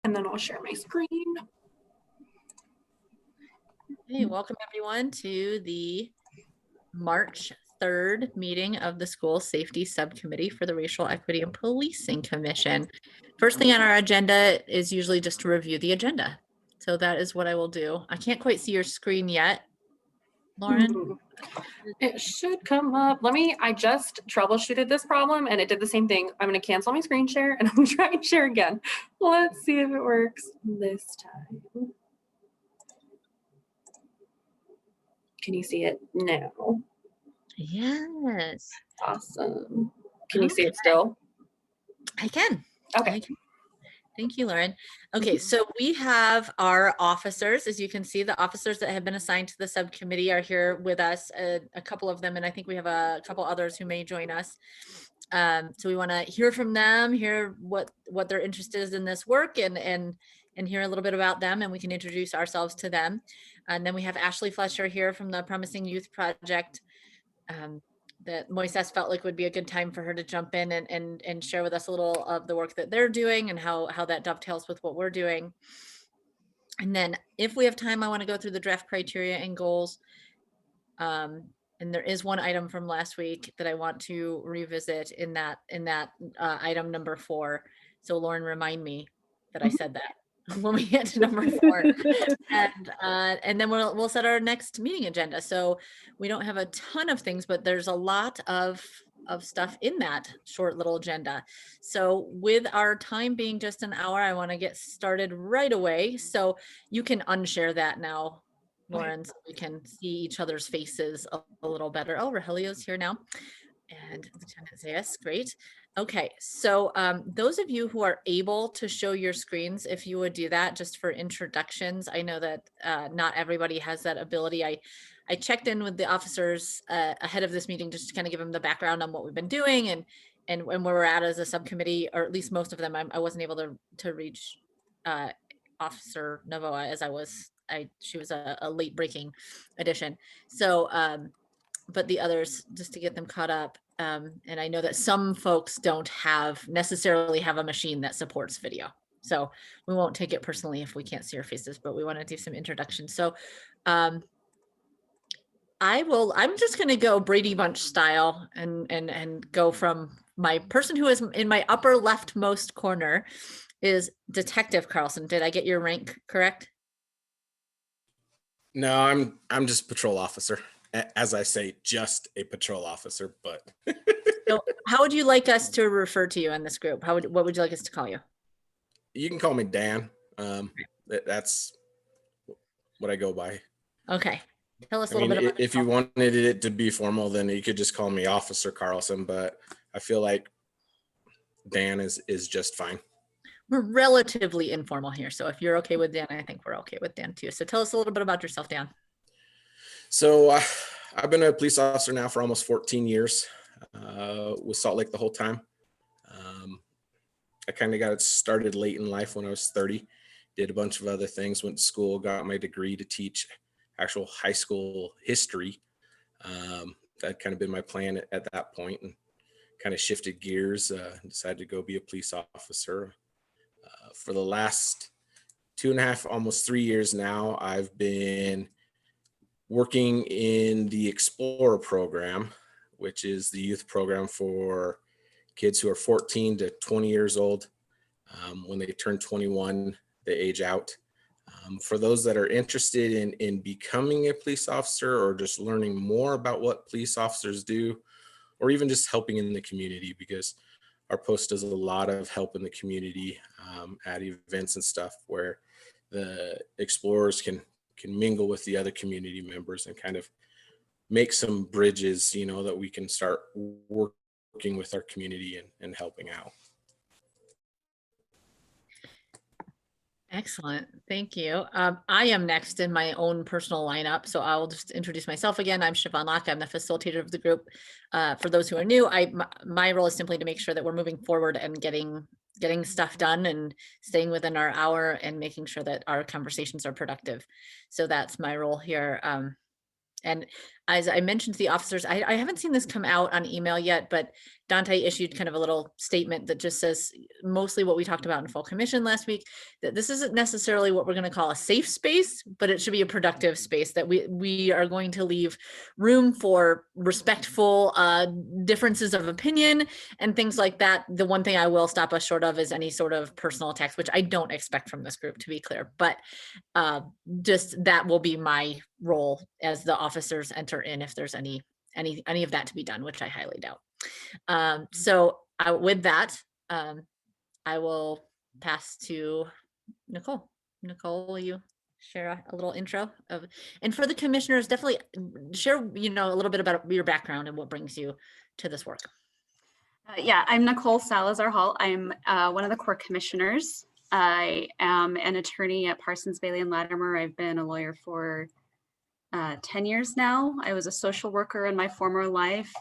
And then I'll share my screen. Hey, welcome everyone to the March 3rd meeting of the School Safety Subcommittee for the Racial Equity and Policing Commission. First thing on our agenda is usually just to review the agenda. So that is what I will do. I can't quite see your screen yet, Lauren. It should come up. I just troubleshooted this problem and it did the same thing. I'm going to cancel my screen share and I'm going to try and share again. Let's see if it works this time. Can you see it now? Yes. Awesome. Can you see it still? I can. Okay. I can. Thank you, Lauren. Okay, so we have our officers. As you can see, the officers that have been assigned to the subcommittee are here with us, a couple of them, and I think we have a couple others who may join us. So we want to hear from them, hear what their interest is in this work, and hear a little bit about them, and we can introduce ourselves to them. And then we have Ashley Fletcher here from the Promising Youth Project. That Moises felt like would be a good time for her to jump in and share with us a little of the work that they're doing and how that dovetails with what we're doing. And then if we have time, I want to go through the draft criteria and goals. And there is one item from last week that I want to revisit in that item number 4. So Lauren, remind me that I said that when we get to number 4. And then we'll set our next meeting agenda. So we don't have a ton of things, but there's a lot of stuff in that short little agenda. So with our time being just an hour, I want to get started right away. So you can unshare that now, Lauren, so we can see each other's faces a little better. Oh, Rogelio's here now. And Lieutenant Zayas, great. Okay, so those of you who are able to show your screens, if you would do that just for introductions. I know that not everybody has that ability. I checked in with the officers ahead of this meeting just to kind of give them the background on what we've been doing and where we're at as a subcommittee, or at least most of them. I wasn't able to reach Officer Novoa as she was a late breaking addition. So but the others, just to get them caught up. And I know that some folks don't necessarily have a machine that supports video. So we won't take it personally if we can't see our faces, but we want to do some introductions. So I'm just going to go Brady Bunch style and go from my person who is in my upper leftmost corner is Detective Carlson. Did I get your rank correct? No, I'm just patrol officer. As I say, just a patrol officer, but. So how would you like us to refer to you in this group? What would you like us to call you? You can call me Dan. That's what I go by. Okay. Tell us a little bit about if you wanted it to be formal, then you could just call me Officer Carlson, but I feel like Dan is just fine. We're relatively informal here. So if you're okay with Dan, I think we're okay with Dan too. So tell us a little bit about yourself, Dan. So I've been a police officer now for almost 14 years with Salt Lake the whole time. I kind of got it started late in life when I was 30, did a bunch of other things, went to school, got my degree to teach actual high school history. That kind of been my plan at that point, and kind of shifted gears, decided to go be a police officer. For the last 2.5, almost 3 years now, I've been working in the Explorer program, which is the youth program for kids who are 14 to 20 years old. When they turn 21, they age out. For those that are interested in becoming a police officer or just learning more about what police officers do, or even just helping in the community, because our post does a lot of help in the community at events and stuff where the explorers can mingle with the other community members and kind of make some bridges, that we can start working with our community and helping out. Excellent. Thank you. I am next in my own personal lineup, so I'll just introduce myself again. I'm Siobhan Locke. I'm the facilitator of the group. For those who are new, my role is simply to make sure that we're moving forward and getting stuff done and staying within our hour and making sure that our conversations are productive. So that's my role here. And as I mentioned to the officers, I haven't seen this come out on email yet, but Dante issued kind of a little statement that just says mostly what we talked about in full commission last week, that this isn't necessarily what we're going to call a safe space, but it should be a productive space, that we are going to leave room for respectful differences of opinion and things like that. The one thing I will stop us short of is any sort of personal attacks, which I don't expect from this group, to be clear, but just that will be my role as the officers enter in if there's any of that to be done, which I highly doubt. So with that, I will pass to Nicole. Nicole, will you share a little intro of, and for the commissioners, definitely share, a little bit about your background and what brings you to this work. Yeah, I'm Nicole Salazar Hall. I'm one of the core commissioners. I am an attorney at Parsons, Bailey and Latimer. I've been a lawyer for 10 years now. I was a social worker in my former life.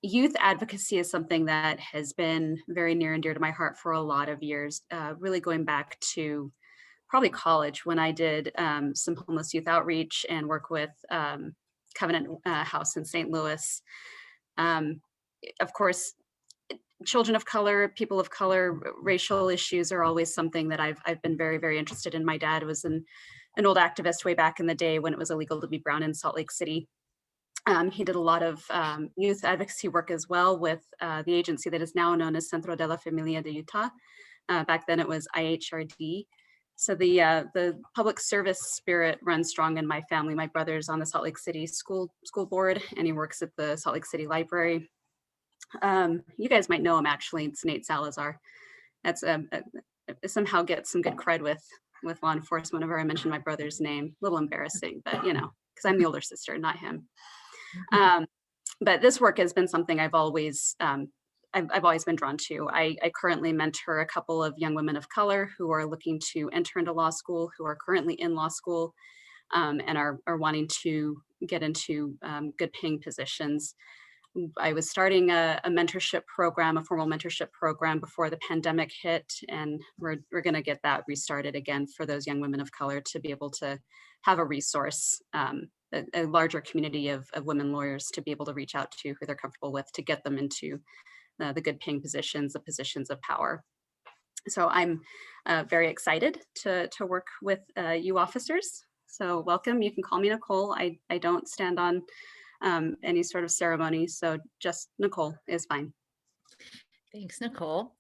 Youth advocacy is something that has been very near and dear to my heart for a lot of years, really going back to probably college when I did some homeless youth outreach and work with Covenant House in St. Louis. Of course, children of color, people of color, racial issues are always something that I've been very, very interested in. My dad was an old activist way back in the day when it was illegal to be brown in Salt Lake City. He did a lot of youth advocacy work as well with the agency that is now known as Centro de la Familia de Utah. Back then it was IHRD. So the public service spirit runs strong in my family. My brother's on the Salt Lake City school board, and he works at the Salt Lake City Library. You guys might know him actually. It's Nate Salazar. That's somehow gets some good cred with law enforcement whenever I mention my brother's name. A little embarrassing, but because I'm the older sister, not him. But this work has been something I've always been drawn to. I currently mentor a couple of young women of color who are looking to enter into law school, who are currently in law school, and are wanting to get into good paying positions. I was starting a mentorship program, a formal mentorship program before the pandemic hit, and we're going to get that restarted again for those young women of color to be able to have a resource, a larger community of women lawyers to be able to reach out to who they're comfortable with to get them into the good paying positions, the positions of power. So I'm very excited to work with you officers. So welcome. You can call me Nicole. I don't stand on any sort of ceremony, so just Nicole is fine. Thanks, Nicole.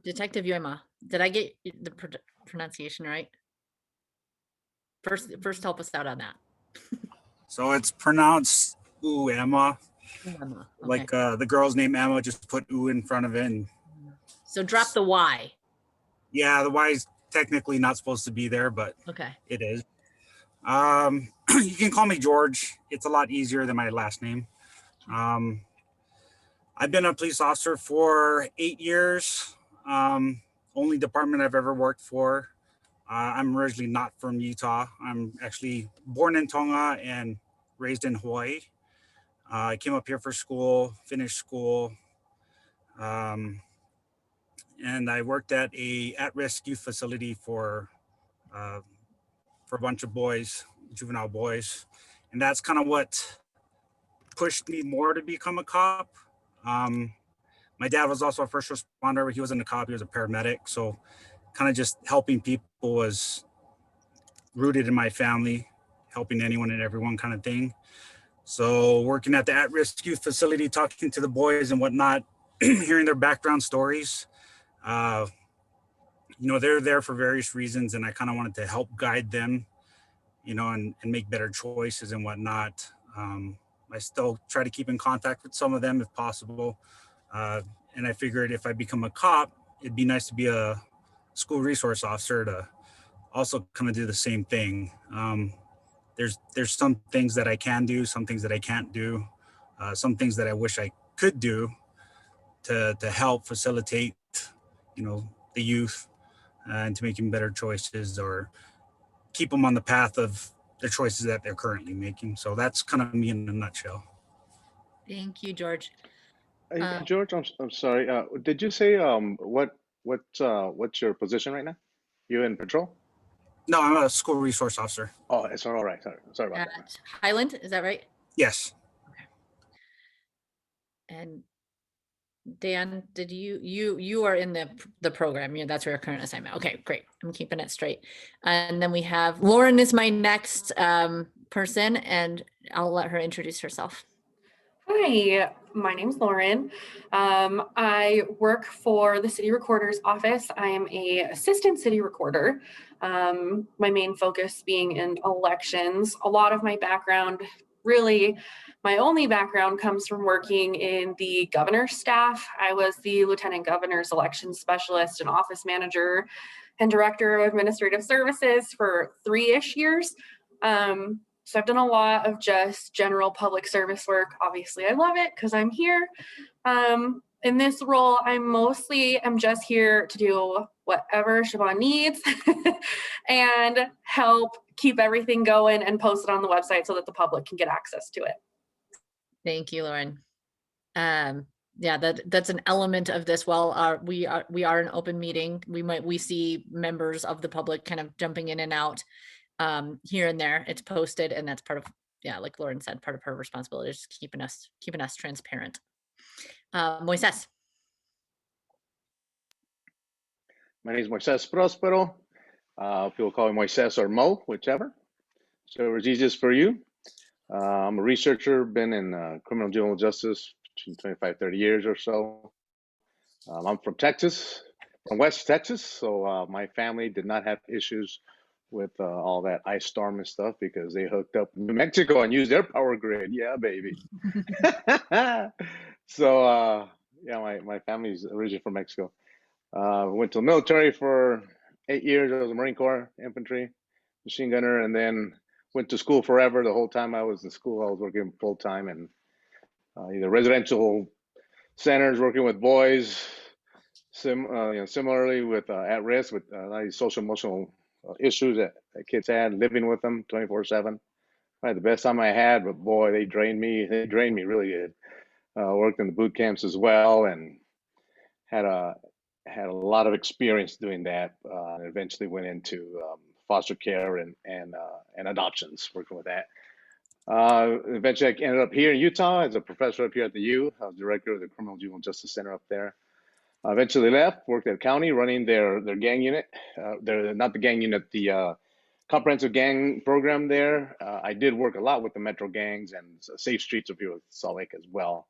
Detective Yoima, did I get the pronunciation right? First help us out on that. So it's pronounced Emma. Emma, okay. Like the girl's name Emma, just put "oo" in front of it. And so drop the Y. yeah, the Y is technically not supposed to be there, but okay, it is. You can call me George. It's a lot easier than my last name. I've been a police officer for 8 years. Only department I've ever worked for. I'm originally not from Utah. I'm actually born in Tonga and raised in Hawaii. I came up here for school, finished school, and I worked at a at-risk youth facility for a bunch of boys, juvenile boys, and that's kind of what pushed me more to become a cop. My dad was also a first responder, but he wasn't a cop; he was a paramedic. So, kind of just helping people was rooted in my family, helping anyone and everyone, kind of thing. So working at the at-risk youth facility, talking to the boys and whatnot, hearing their background stories, they're there for various reasons, and I kind of wanted to help guide them, and make better choices and whatnot. I still try to keep in contact with some of them if possible. And I figured if I become a cop, it'd be nice to be a school resource officer to also kind of do the same thing. There's some things that I can do, some things that I can't do, some things that I wish I could do to help facilitate, the youth and to making better choices or keep them on the path of the choices that they're currently making. So that's kind of me in a nutshell. Thank you, George. George, I'm sorry. Did you say what's your position right now? You in patrol? No, I'm a school resource officer. Oh, it's all right. Sorry about that. Highland, is that right? Yes. And Dan, did you are in the program? That's your current assignment. Okay, great. I'm keeping it straight. And then we have Lauren is my next person, and I'll let her introduce herself. Hi, my name's Lauren. I work for the city recorder's office. I am a assistant city recorder. My main focus being in elections. A lot of my background, really, my only background comes from working in the governor's staff. I was the lieutenant governor's election specialist and office manager and director of administrative services for 3-ish years. So I've done a lot of just general public service work. Obviously, I love it because I'm here. In this role, I'm just here to do whatever Siobhan needs and help keep everything going and post it on the website so that the public can get access to it. Thank you, Lauren. Yeah, that's an element of this. Well, we are an open meeting. We see members of the public kind of jumping in and out here and there. It's posted, and that's part of, yeah, like Lauren said, part of her responsibility is keeping us transparent. Moises. My name is Moises Prospero. People call me Moises or Mo, whichever. So it's easiest for you. I'm a researcher, been in criminal juvenile justice between 25, 30 years or so. I'm from Texas, from West Texas. So my family did not have issues with all that ice storm and stuff because they hooked up New Mexico and used their power grid. Yeah, baby. So yeah, my family's originally from Mexico. Went to the military for 8 years. I was a Marine Corps infantry machine gunner, and then went to school forever. The whole time I was in school, I was working full time in either residential centers, working with boys, similarly with at risk with social emotional issues that kids had, living with them 24/7. Probably the best time I had, but boy, they drained me. They drained me really good. Worked in the boot camps as well, and had a lot of experience doing that. And eventually went into foster care and adoptions, working with that. Eventually, I ended up here in Utah as a professor up here at the U. I was director of the Criminal Juvenile Justice Center up there. Eventually left, worked at county running their gang unit. They're not the gang unit, the comprehensive gang program there. I did work a lot with the Metro gangs and Safe Streets up here with Salt Lake as well.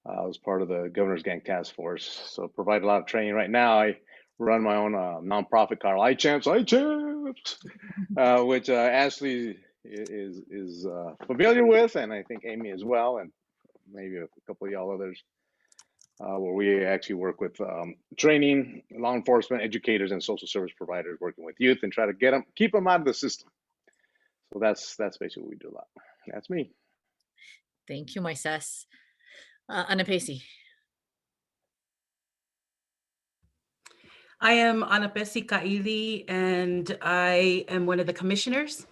I was part of the Governor's Gang Task Force, so provide a lot of training. Right now, I run my own nonprofit called iChamps, which Ashley is familiar with, and I think Amy as well, and maybe a couple of y'all others. Where we actually work with training, law enforcement, educators, and social service providers working with youth and try to keep them out of the system. So that's basically what we do a lot. That's me. Thank you, Moises. Ana Pacey. I am Ana Pacey Kaili, and I am one of the commissioners.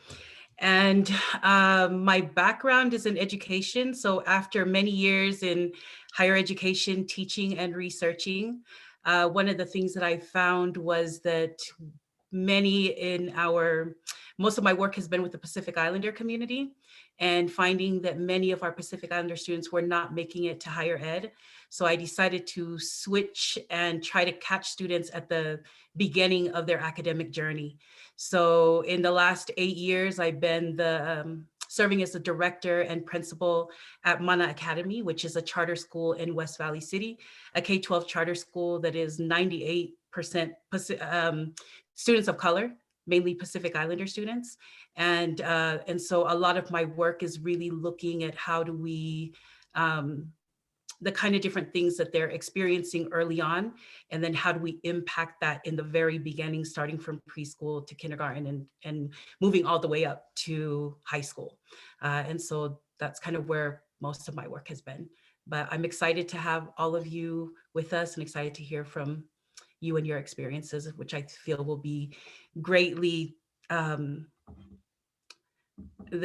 And my background is in education. So after many years in higher education, teaching and researching, one of the things that I found was that most of my work has been with the Pacific Islander community, and finding that many of our Pacific Islander students were not making it to higher ed. So I decided to switch and try to catch students at the beginning of their academic journey. So in the last 8 years, I've been serving as the director and principal at Mana Academy, which is a charter school in West Valley City, a K-12 charter school that is 98% students of color, mainly Pacific Islander students. And so a lot of my work is really looking at how do we, the kind of different things that they're experiencing early on, and then how do we impact that in the very beginning, starting from preschool to kindergarten and moving all the way up to high school. And so that's kind of where most of my work has been. But I'm excited to have all of you with us and excited to hear from you and your experiences, which I feel will be greatly, that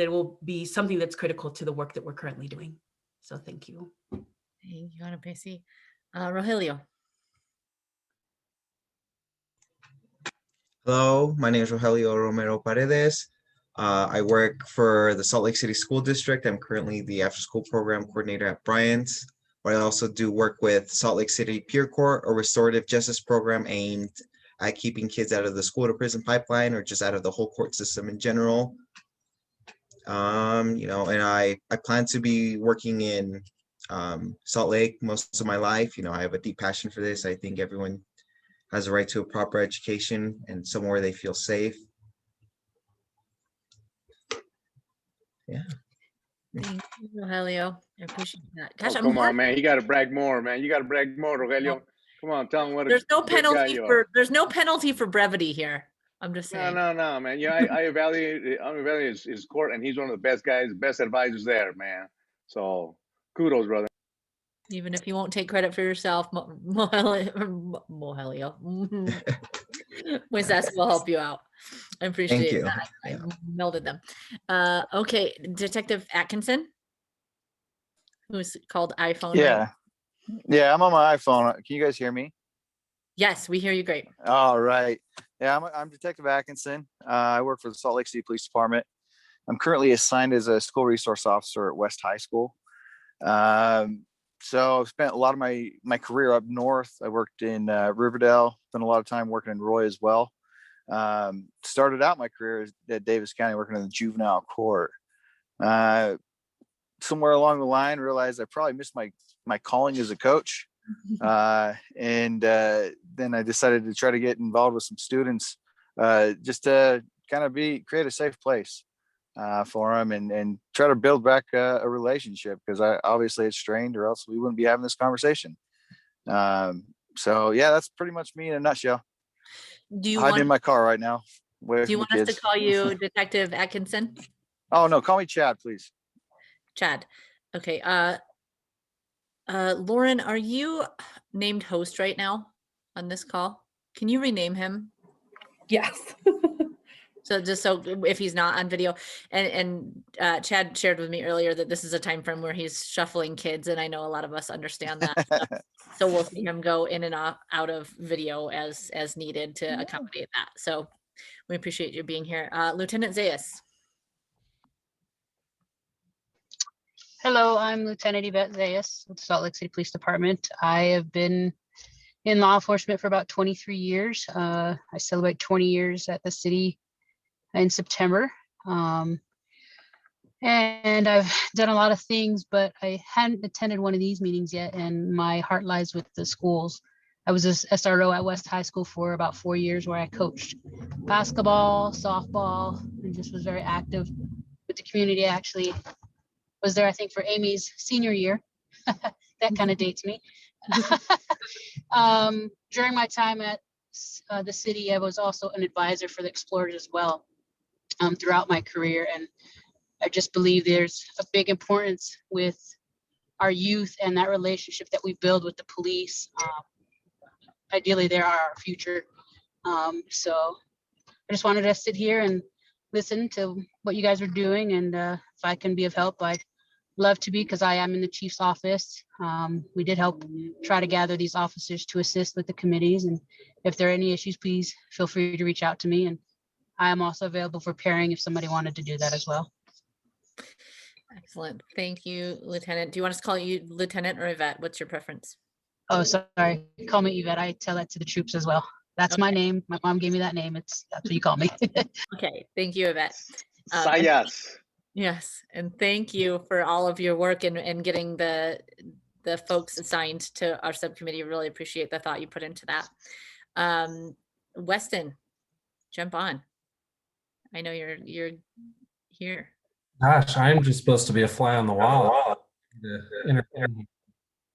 will be something that's critical to the work that we're currently doing. So thank you. Thank you, Ana Pacey. Rogelio. Hello, my name is Rogelio Romero Paredes. I work for the Salt Lake City School District. I'm currently the after-school program coordinator at Bryant's. But I also do work with Salt Lake City Peer Court, a restorative justice program aimed at keeping kids out of the school to prison pipeline or just out of the whole court system in general. And I plan to be working in Salt Lake most of my life. I have a deep passion for this. I think everyone has a right to a proper education and somewhere they feel safe. Yeah. Thank you, Rogelio. I appreciate that. Gosh, Come on, man. You got to brag more, man. You got to brag more, Rogelio. Come on, tell them what there's no a good guy you are. there's no penalty for brevity here. I'm just saying. No, man. Yeah, I evaluate his court, and he's one of the best guys, best advisors there, man. So kudos, brother. Even if you won't take credit for yourself, Mohelio, Moises will help you out. I appreciate that. I melded them. Okay, Detective Atkinson, who's called iPhone. Yeah. Right? Yeah, I'm on my iPhone. Can you guys hear me? Yes, we hear you great. All right. Yeah, I'm Detective Atkinson. I work for the Salt Lake City Police Department. I'm currently assigned as a school resource officer at West High School. So I've spent a lot of my career up north. I worked in Riverdale, spent a lot of time working in Roy as well. Started out my career at Davis County working in the juvenile court. Somewhere along the line, realized I probably missed my calling as a coach. And then I decided to try to get involved with some students just to kind of create a safe place for them and try to build back a relationship, because obviously it's strained, or else we wouldn't be having this conversation. So yeah, that's pretty much me in a nutshell. Hiding in my car right now. Do you want us to call you Detective Atkinson? Oh no, call me Chad, please. Chad. Okay. Lauren, are you named host right now on this call? Can you rename him? Yes. So just so if he's not on video, and Chad shared with me earlier that this is a time frame where he's shuffling kids, and I know a lot of us understand that. So we'll see him go in and out of video as needed to accommodate that. So we appreciate you being here. Lieutenant Zayas. Hello, I'm Lieutenant Yvette Zayas with the Salt Lake City Police Department. I have been in law enforcement for about 23 years. I celebrate 20 years at the city in September. And I've done a lot of things, but I hadn't attended one of these meetings yet, and my heart lies with the schools. I was an SRO at West High School for about 4 years, where I coached basketball, softball, and just was very active with the community. I actually was there, I think, for Amy's senior year. That kind of dates me. During my time at the city, I was also an advisor for the Explorers as well throughout my career. And I just believe there's a big importance with our youth and that relationship that we build with the police. Ideally, they are our future. So I just wanted to sit here and listen to what you guys are doing. And if I can be of help, I'd love to be, because I am in the chief's office. We did help try to gather these officers to assist with the committees. And if there are any issues, please feel free to reach out to me. And I am also available for pairing if somebody wanted to do that as well. Excellent. Thank you, Lieutenant. Do you want us to call you Lieutenant or Yvette? What's your preference? Oh, sorry. Call me Yvette. I tell that to the troops as well. That's my name. My mom gave me that name. That's what you call me. Okay. Thank you, Yvette. Sayas. Yes, and thank you for all of your work and getting the folks assigned to our subcommittee. Really appreciate the thought you put into that. Weston, jump on. I know you're here. Gosh, I'm just supposed to be a fly on the wall,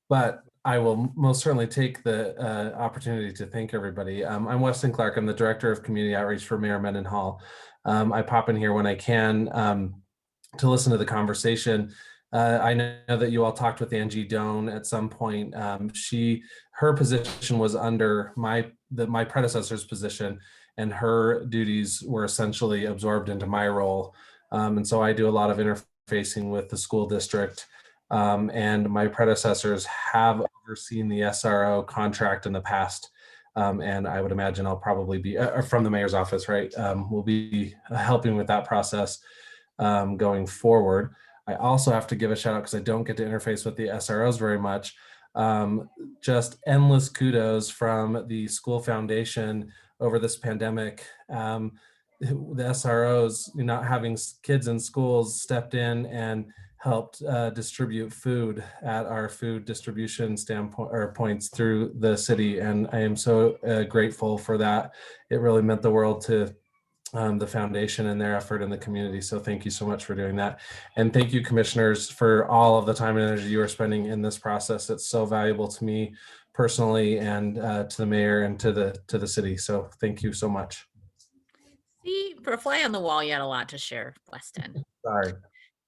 but I will most certainly take the opportunity to thank everybody. I'm Weston Clark. I'm the Director of Community Outreach for Mayor Mendenhall. I pop in here when I can to listen to the conversation. I know that you all talked with Angie Doan at some point. Her position was under my predecessor's position, and her duties were essentially absorbed into my role. And so I do a lot of interfacing with the school district. And my predecessors have overseen the SRO contract in the past. And I would imagine I'll probably be from the mayor's office, right? We'll be helping with that process going forward. I also have to give a shout out because I don't get to interface with the SROs very much. Just endless kudos from the school foundation over this pandemic. The SROs, not having kids in schools, stepped in and helped distribute food at our food distribution standpoint or points through the city, and I am so grateful for that. It really meant the world to the foundation and their effort in the community. So thank you so much for doing that. And thank you, commissioners, for all of the time and energy you are spending in this process. It's so valuable to me personally and to the mayor and to the city. So thank you so much. See, for a fly on the wall, you had a lot to share, Weston. Sorry.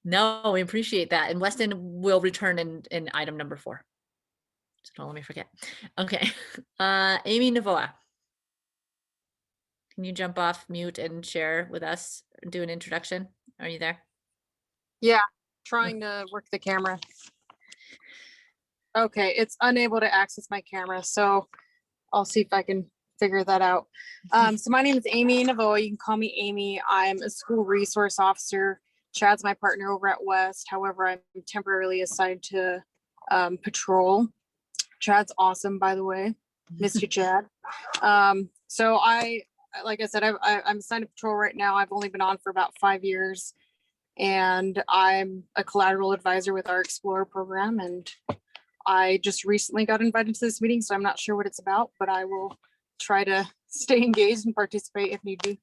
No, we appreciate that. And Weston will return in item number 4. So don't let me forget. Okay. Amy Navoa. Can you jump off mute and share with us, do an introduction? Are you there? Yeah, trying to work the camera. Okay, it's unable to access my camera, so I'll see if I can figure that out. So my name is Amy Navoa. You can call me Amy. I'm a school resource officer. Chad's my partner over at West. However, I'm temporarily assigned to patrol. Chad's awesome, by the way. Missed you, Chad. So like I said, I'm assigned to patrol right now. I've only been on for about 5 years, and I'm a collateral advisor with our Explorer program. And I just recently got invited to this meeting, so I'm not sure what it's about, but I will try to stay engaged and participate if need be.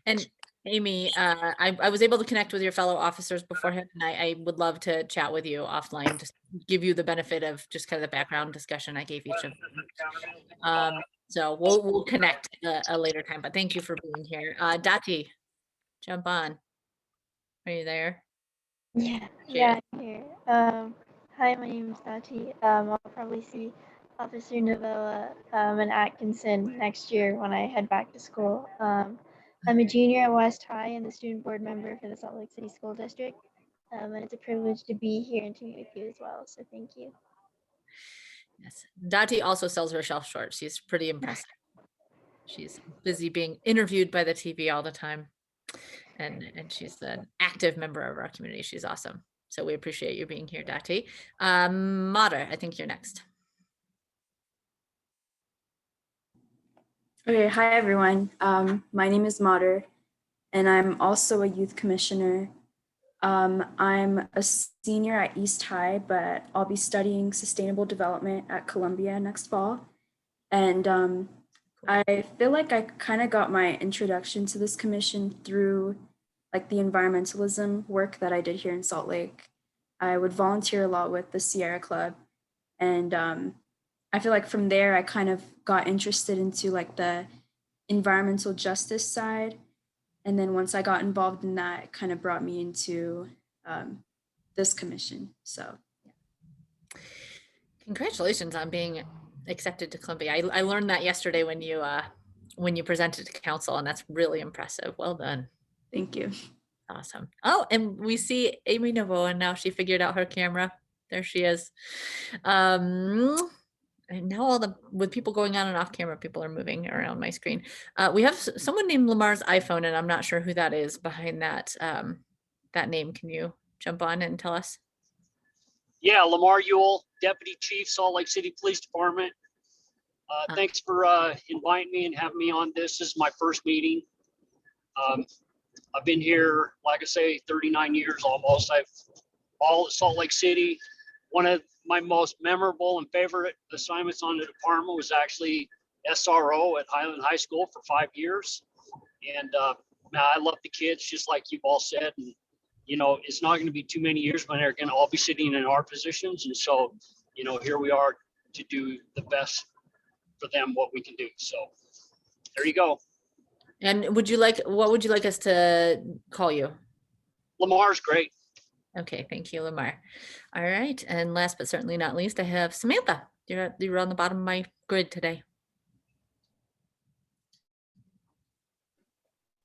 And Amy, I was able to connect with your fellow officers beforehand, and I would love to chat with you offline, just give you the benefit of just kind of the background discussion I gave each of them. So we'll connect a later time, but thank you for being here. Dati, jump on. Are you there? Yeah, I'm here. Hi, my name is Dati. I'll probably see Officer Novella and Atkinson next year when I head back to school. I'm a junior at West High and the student board member for the Salt Lake City School District. And it's a privilege to be here and to meet with you as well. So thank you. Yes, Dati also sells herself short. She's pretty impressive. She's busy being interviewed by the TV all the time. And she's an active member of our community. She's awesome. So we appreciate you being here, Dati. Mater, I think you're next. Okay, hi everyone. My name is Mater, and I'm also a youth commissioner. I'm a senior at East High, but I'll be studying sustainable development at Columbia next fall. And I feel like I kind of got my introduction to this commission through like the environmentalism work that I did here in Salt Lake. I would volunteer a lot with the Sierra Club, and I feel like from there I kind of got interested into like the environmental justice side. And then once I got involved in that, it kind of brought me into this commission. So, yeah. Congratulations on being accepted to Columbia. I learned that yesterday when you presented to council, and that's really impressive. Well done. Thank you. Awesome. Oh, and we see Amy Novoa, and now she figured out her camera. There she is. And now with people going on and off camera, people are moving around my screen. We have someone named Lamar's iPhone, and I'm not sure who that is behind that name. Can you jump on and tell us? Yeah, Lamar Ewell, Deputy Chief, Salt Lake City Police Department. Thanks for inviting me and having me on this. This is my first meeting. I've been here, like I say, 39 years almost. I've all at Salt Lake City. One of my most memorable and favorite assignments on the department was actually SRO at Highland High School for 5 years. And I love the kids, just like you've all said. And, you know, it's not going to be too many years when they're going to all be sitting in our positions. And so, you know, here we are to do the best for them, what we can do. So there you go. And what would you like us to call you? Lamar's great. Okay, thank you, Lamar. All right, and last but certainly not least, I have Samantha. You're on the bottom of my grid today.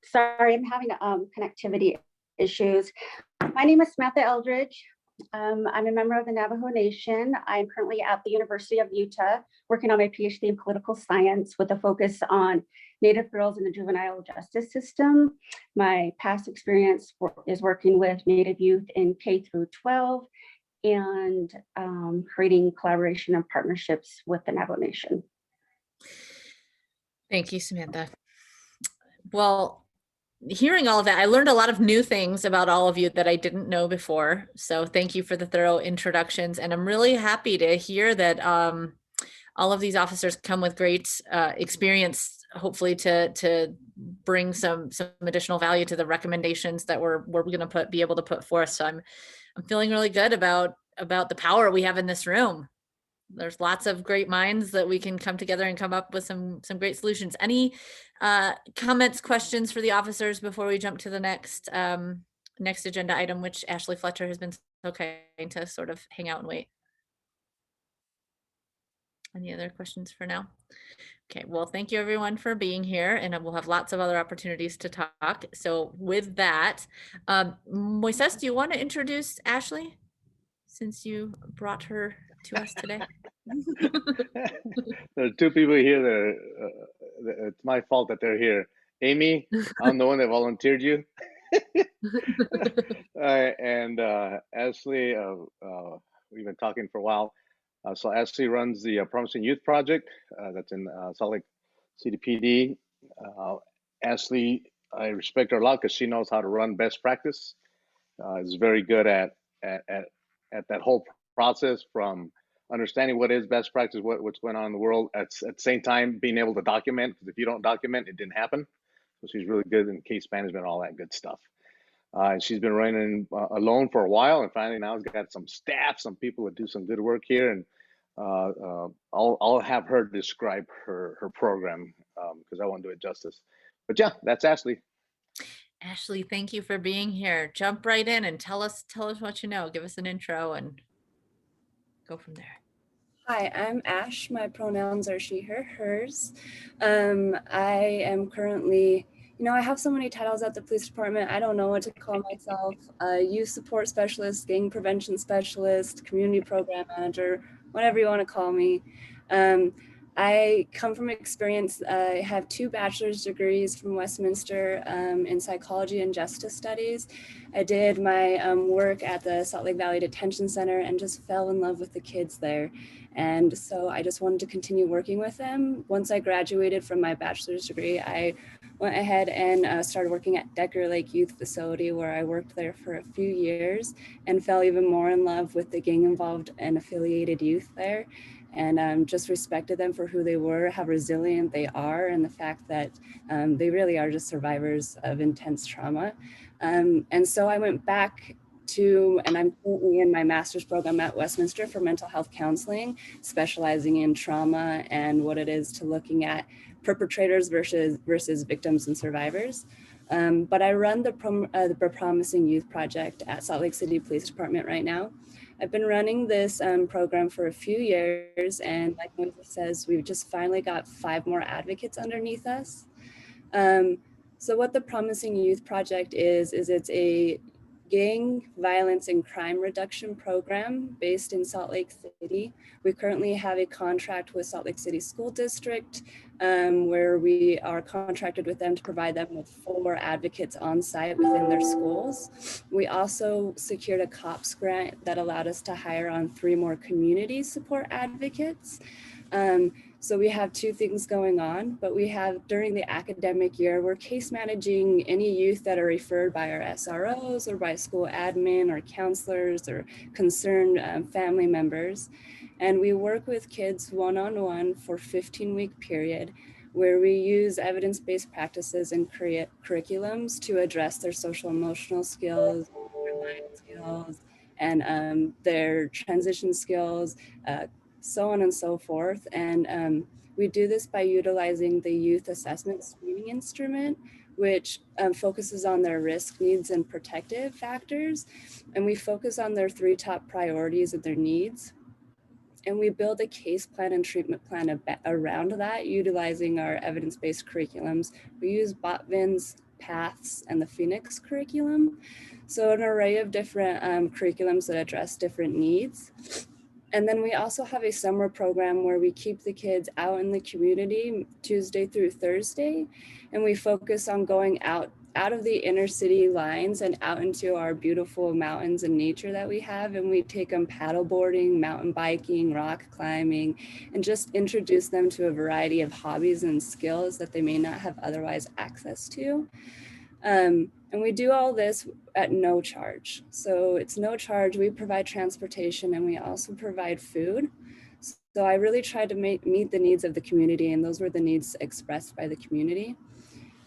Sorry, I'm having connectivity issues. My name is Samantha Eldridge. I'm a member of the Navajo Nation. I'm currently at the University of Utah working on my PhD in political science with a focus on Native girls in the juvenile justice system. My past experience is working with Native youth in K through 12 and creating collaboration and partnerships with the Navajo Nation. Thank you, Samantha. Well, hearing all of that, I learned a lot of new things about all of you that I didn't know before. So thank you for the thorough introductions. And I'm really happy to hear that all of these officers come with great experience, hopefully to bring some additional value to the recommendations that we're going to be able to put forth. So I'm feeling really good about the power we have in this room. There's lots of great minds that we can come together and come up with some great solutions. Any comments, questions for the officers before we jump to the next agenda item, which Ashley Fletcher has been so kind to sort of hang out and wait? Any other questions for now? Okay, well, thank you everyone for being here, and we'll have lots of other opportunities to talk. So with that, Moises, do you want to introduce Ashley since you brought her to us today? There are two people here that it's my fault that they're here. Amy, I'm the one that volunteered you. And Ashley, we've been talking for a while. So Ashley runs the Promising Youth Project that's in Salt Lake City PD. Ashley, I respect her a lot because she knows how to run best practice. Is very good at that whole process, from understanding what is best practice, what's going on in the world, at the same time being able to document, because if you don't document, it didn't happen. So she's really good in case management, all that good stuff. And she's been running alone for a while, and finally now has got some staff, some people that do some good work here. And I'll have her describe her program because I won't do it justice. But yeah, that's Ashley. Ashley, thank you for being here. Jump right in and tell us what you know. Give us an intro and go from there. Hi, I'm Ash. My pronouns are she, her, hers. I am currently, I have so many titles at the police department. I don't know what to call myself. Youth support specialist, gang prevention specialist, community program manager, whatever you want to call me. I come from experience. I have 2 bachelor's degrees from Westminster in psychology and justice studies. I did my work at the Salt Lake Valley Detention Center and just fell in love with the kids there. And so I just wanted to continue working with them. Once I graduated from my bachelor's degree, I went ahead and started working at Decker Lake Youth Facility, where I worked there for a few years and fell even more in love with the gang involved and affiliated youth there. And just respected them for who they were, how resilient they are, and the fact that they really are just survivors of intense trauma. And so I went back to, and I'm currently in my master's program at Westminster for mental health counseling, specializing in trauma and what it is to looking at perpetrators versus victims and survivors. But I run the Promising Youth Project at Salt Lake City Police Department right now. I've been running this program for a few years, and like Moises says, we've just finally got 5 more advocates underneath us. So what the Promising Youth Project is it's a gang violence and crime reduction program based in Salt Lake City. We currently have a contract with Salt Lake City School District where we are contracted with them to provide them with 4 advocates on site within their schools. We also secured a COPS grant that allowed us to hire on 3 more community support advocates. So we have 2 things going on, but we have during the academic year, we're case managing any youth that are referred by our SROs or by school admin or counselors or concerned family members. And we work with kids one-on-one for 15-week period where we use evidence-based practices and create curriculums to address their social emotional skills, their life skills, and their transition skills, so on and so forth. And we do this by utilizing the youth assessment screening instrument, which focuses on their risk, needs, and protective factors. And we focus on their 3 top priorities of their needs. And we build a case plan and treatment plan around that, utilizing our evidence-based curriculums. We use Botvin's, Paths, and the Phoenix curriculum. So an array of different curriculums that address different needs. And then we also have a summer program where we keep the kids out in the community Tuesday through Thursday. And we focus on going out of the inner city lines and out into our beautiful mountains and nature that we have. And we take them paddleboarding, mountain biking, rock climbing, and just introduce them to a variety of hobbies and skills that they may not have otherwise access to. And we do all this at no charge. So it's no charge. We provide transportation and we also provide food. So I really tried to meet the needs of the community, and those were the needs expressed by the community.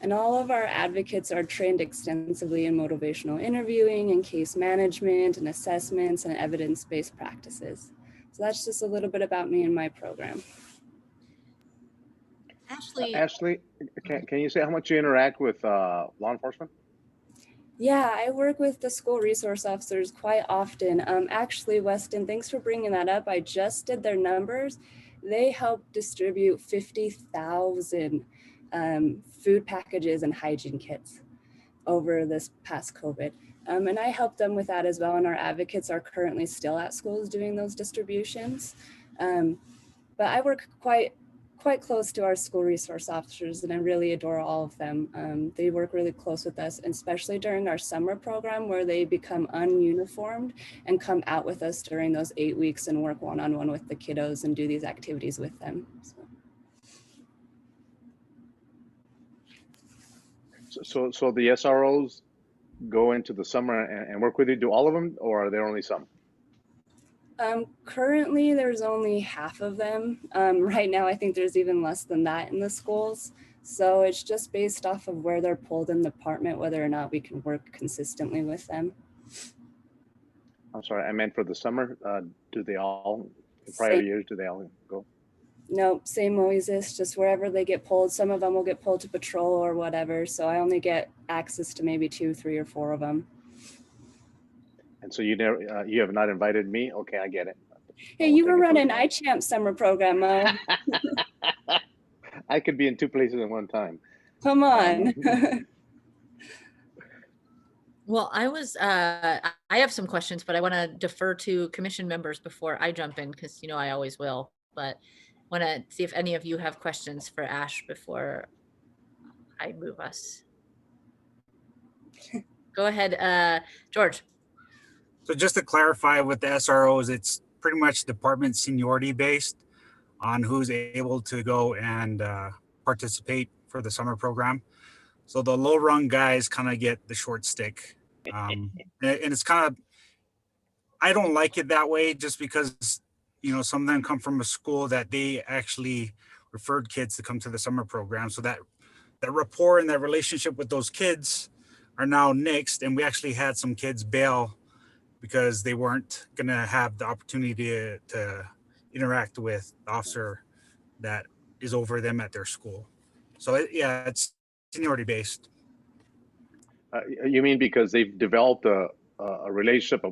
And all of our advocates are trained extensively in motivational interviewing and case management and assessments and evidence-based practices. So that's just a little bit about me and my program. Ashley, can you say how much you interact with law enforcement? Yeah, I work with the school resource officers quite often. Actually, Weston, thanks for bringing that up. I just did their numbers. They help distribute 50,000 food packages and hygiene kits over this past COVID. And I help them with that as well. And our advocates are currently still at schools doing those distributions. But I work quite close to our school resource officers, and I really adore all of them. They work really close with us, and especially during our summer program where they become ununiformed and come out with us during those 8 weeks and work one-on-one with the kiddos and do these activities with them. So the SROs go into the summer and work with you. Do all of them, or are there only some? Currently, there's only half of them. Right now, I think there's even less than that in the schools. So it's just based off of where they're pulled in the department, whether or not we can work consistently with them. I'm sorry, I meant for the summer. Do they all, in prior years, do they all go? No, same always is, just wherever they get pulled. Some of them will get pulled to patrol or whatever. So I only get access to maybe 2, 3, or 4 of them. And so you never, you have not invited me? Okay, I get it. Hey, you were running iChamp summer program, Mo. I could be in 2 places at one time. Come on. Well, I have some questions, but I want to defer to commission members before I jump in because, you know, I always will. But want to see if any of you have questions for Ash before I move us. Go ahead, George. So just to clarify with the SROs, it's pretty much department seniority based on who's able to go and participate for the summer program. So the low rung guys kind of get the short stick. And it's kind of, I don't like it that way just because, you know, some of them come from a school that they actually referred kids to come to the summer program. So that rapport and that relationship with those kids are now nixed. And we actually had some kids bail because they weren't going to have the opportunity to interact with the officer that is over them at their school. So yeah, it's seniority based. You mean because they've developed a relationship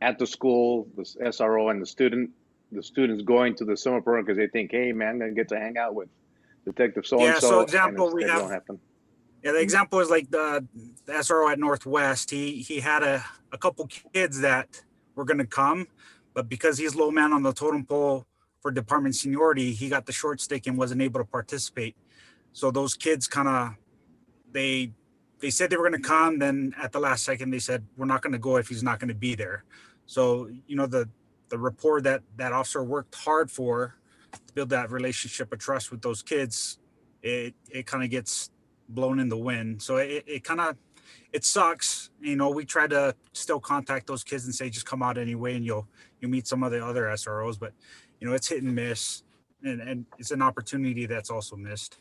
at the school, the SRO and the students going to the summer program because they think, hey man, I'm gonna get to hang out with Detective so-and-so. Yeah, so example, we have, don't happen. Yeah, the example is like the SRO at Northwest. He had a couple kids that were going to come, but because he's low man on the totem pole for department seniority, he got the short stick and wasn't able to participate. So those kids kind of, they said they were going to come. Then at the last second, they said, we're not going to go if he's not going to be there. So, you know, the rapport that officer worked hard for to build that relationship of trust with those kids, it kind of gets blown in the wind. So it kind of, it sucks. You know, we try to still contact those kids and say, just come out anyway, and you'll meet some of the other SROs, but you know, it's hit and miss, and it's an opportunity that's also missed.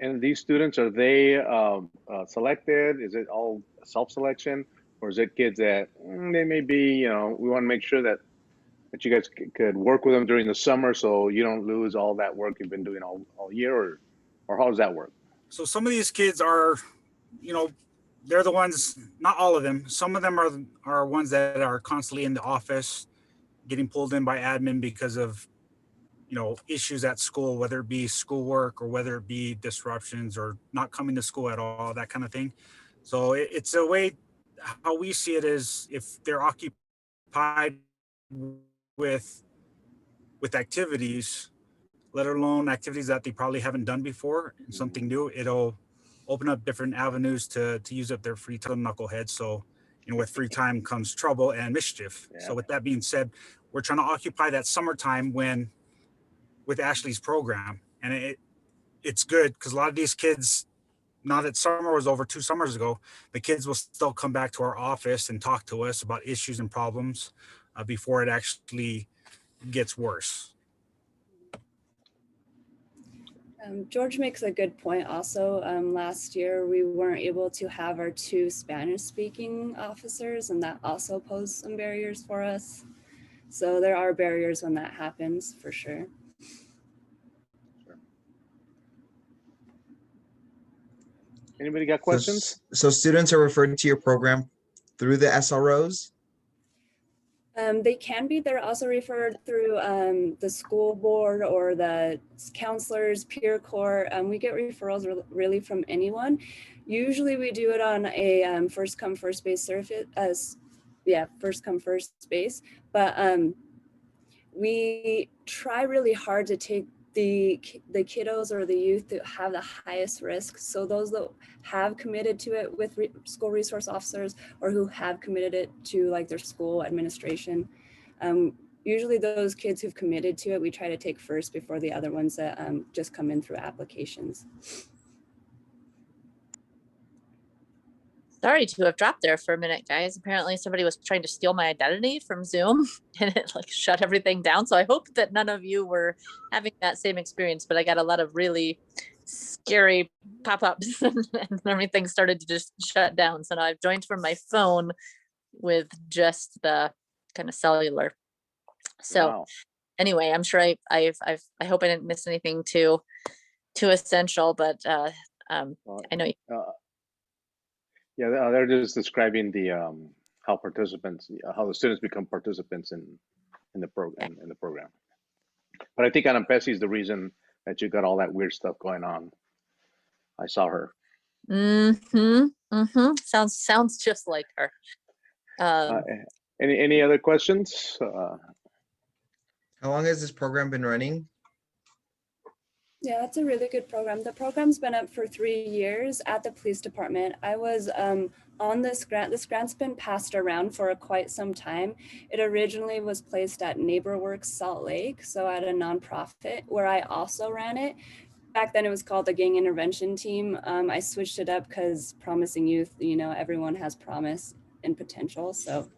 And these students, are they selected? Is it all self-selection, or is it kids that they may be, you know, we want to make sure that you guys could work with them during the summer so you don't lose all that work you've been doing all year, or how does that work? So some of these kids are, you know, they're the ones, not all of them. Some of them are ones that are constantly in the office getting pulled in by admin because of, you know, issues at school, whether it be schoolwork or whether it be disruptions or not coming to school at all, that kind of thing. So it's a way, how we see it is, if they're occupied with activities, let alone activities that they probably haven't done before, and something new, it'll open up different avenues to use up their free time, knuckleheads. So, you know, with free time comes trouble and mischief. Yeah. So with that being said, we're trying to occupy that summertime with Ashley's program. And it's good because a lot of these kids, now that summer was over 2 summers ago, the kids will still come back to our office and talk to us about issues and problems before it actually gets worse. George makes a good point also. Last year, we weren't able to have our 2 Spanish-speaking officers, and that also posed some barriers for us. So there are barriers when that happens, for sure. Anybody got questions? So students are referred to your program through the SROs? They can be. They're also referred through the school board or the counselors, peer corps. We get referrals really from anyone. Usually we do it on a first come, first base surface, first come, first base. But we try really hard to take the kiddos or the youth that have the highest risk. So those that have committed to it with school resource officers or who have committed it to like their school administration. Usually those kids who've committed to it, we try to take first before the other ones that just come in through applications. Sorry to have dropped there for a minute, guys. Apparently somebody was trying to steal my identity from Zoom and it like shut everything down. So I hope that none of you were having that same experience, but I got a lot of really scary pop-ups and everything started to just shut down. So now I've joined from my phone with just the kind of cellular. So Wow. anyway, I'm sure I hope I didn't miss anything too essential, but I know you. Yeah, they're just describing the how how the students become participants in the program. But I think Ana Pesi is the reason that you got all that weird stuff going on. I saw her. Sounds just like her. Any other questions? How long has this program been running? Yeah, that's a really good program. The program's been up for 3 years at the police department. I was on this grant. This grant's been passed around for quite some time. It originally was placed at NeighborWorks Salt Lake, so at a nonprofit where I also ran it. Back then it was called the Gang Intervention Team. I switched it up because promising youth, you know, everyone has promise and potential. So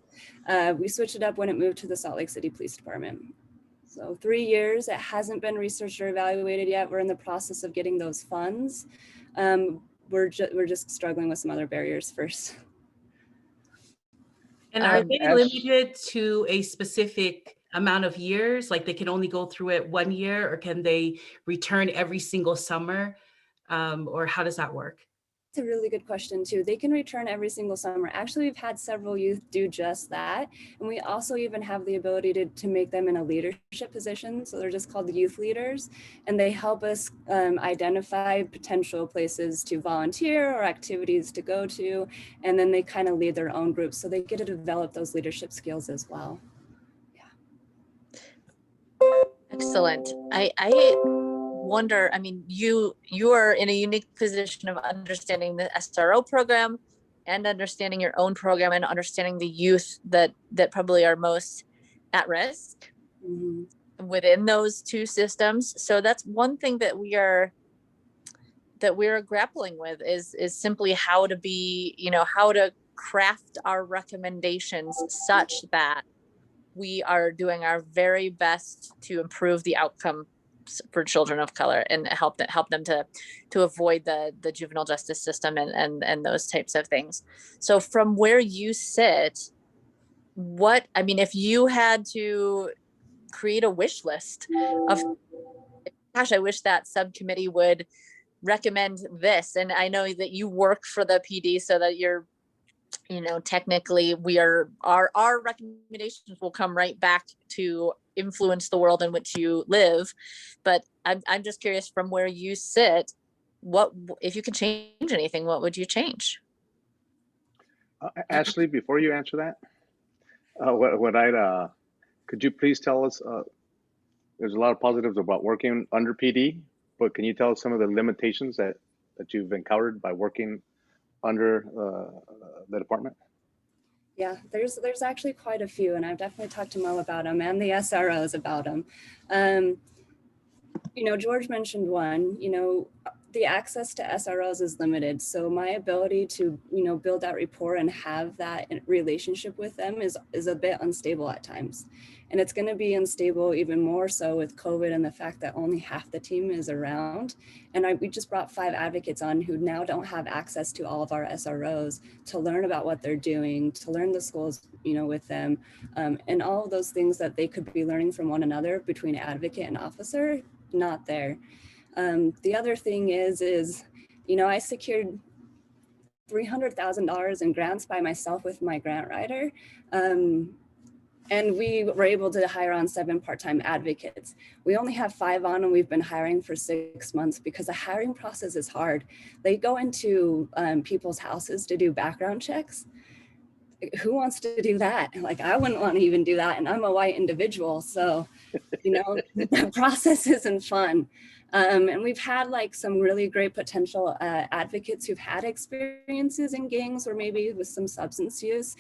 we switched it up when it moved to the Salt Lake City Police Department. So 3 years, it hasn't been researched or evaluated yet. We're in the process of getting those funds. We're just struggling with some other barriers first. And are they limited to a specific amount of years? Like they can only go through it 1 year, or can they return every single summer? Or how does that work? It's a really good question too. They can return every single summer. Actually, we've had several youth do just that. And we also even have the ability to make them in a leadership position. So they're just called the youth leaders. And they help us identify potential places to volunteer or activities to go to. And then they kind of lead their own groups. So they get to develop those leadership skills as well. Excellent. I wonder, I mean, you are in a unique position of understanding the SRO program and understanding your own program and understanding the youth that probably are most at risk within those 2 systems. So that's one thing that we're grappling with is simply how to be, you know, how to craft our recommendations such that we are doing our very best to improve the outcome for children of color and help them to avoid the juvenile justice system and those types of things. So from where you sit, if you had to create a wish list of, gosh, I wish that subcommittee would recommend this. And I know that you work for the PD so that you're you know, technically our recommendations will come right back to influence the world in which you live. But I'm just curious, from where you sit, what, if you could change anything, what would you change? Ashley, before you answer that, could you please tell us, there's a lot of positives about working under PD, but can you tell us some of the limitations that you've encountered by working under the department? Yeah, there's actually quite a few, and I've definitely talked to Mo about them and the SROs about them. You know, George mentioned one, you know, the access to SROs is limited. So my ability to, you know, build that rapport and have that relationship with them is a bit unstable at times. And it's going to be unstable even more so with COVID and the fact that only half the team is around. And we just brought 5 advocates on who now don't have access to all of our SROs to learn about what they're doing, to learn the schools, you know, with them, and all of those things that they could be learning from one another between advocate and officer, not there. The other thing is, you know, I secured $300,000 in grants by myself with my grant writer. And we were able to hire on 7 part-time advocates. We only have 5 on, and we've been hiring for 6 months because the hiring process is hard. They go into people's houses to do background checks. Who wants to do that? Like, I wouldn't want to even do that. And I'm a white individual. So, you know, the process isn't fun. And we've had like some really great potential advocates who've had experiences in gangs or maybe with some substance use.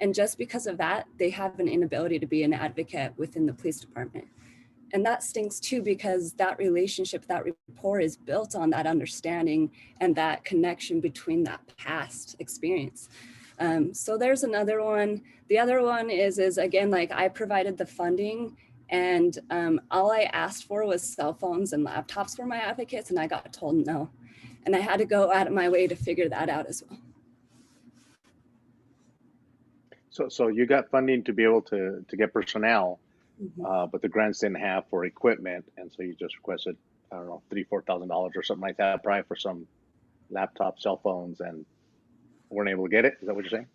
And just because of that, they have an inability to be an advocate within the police department. And that stinks too, because that relationship, that rapport is built on that understanding and that connection between that past experience. So there's another one. The other one is again, like, I provided the funding, and all I asked for was cell phones and laptops for my advocates, and I got told no. And I had to go out of my way to figure that out as well. So you got funding to be able to get personnel, but the grants didn't have for equipment, and so you just requested, I don't know, $3,000-$4,000 or something like that, probably for some laptop, cell phones, and weren't able to get it. Is that what you're saying?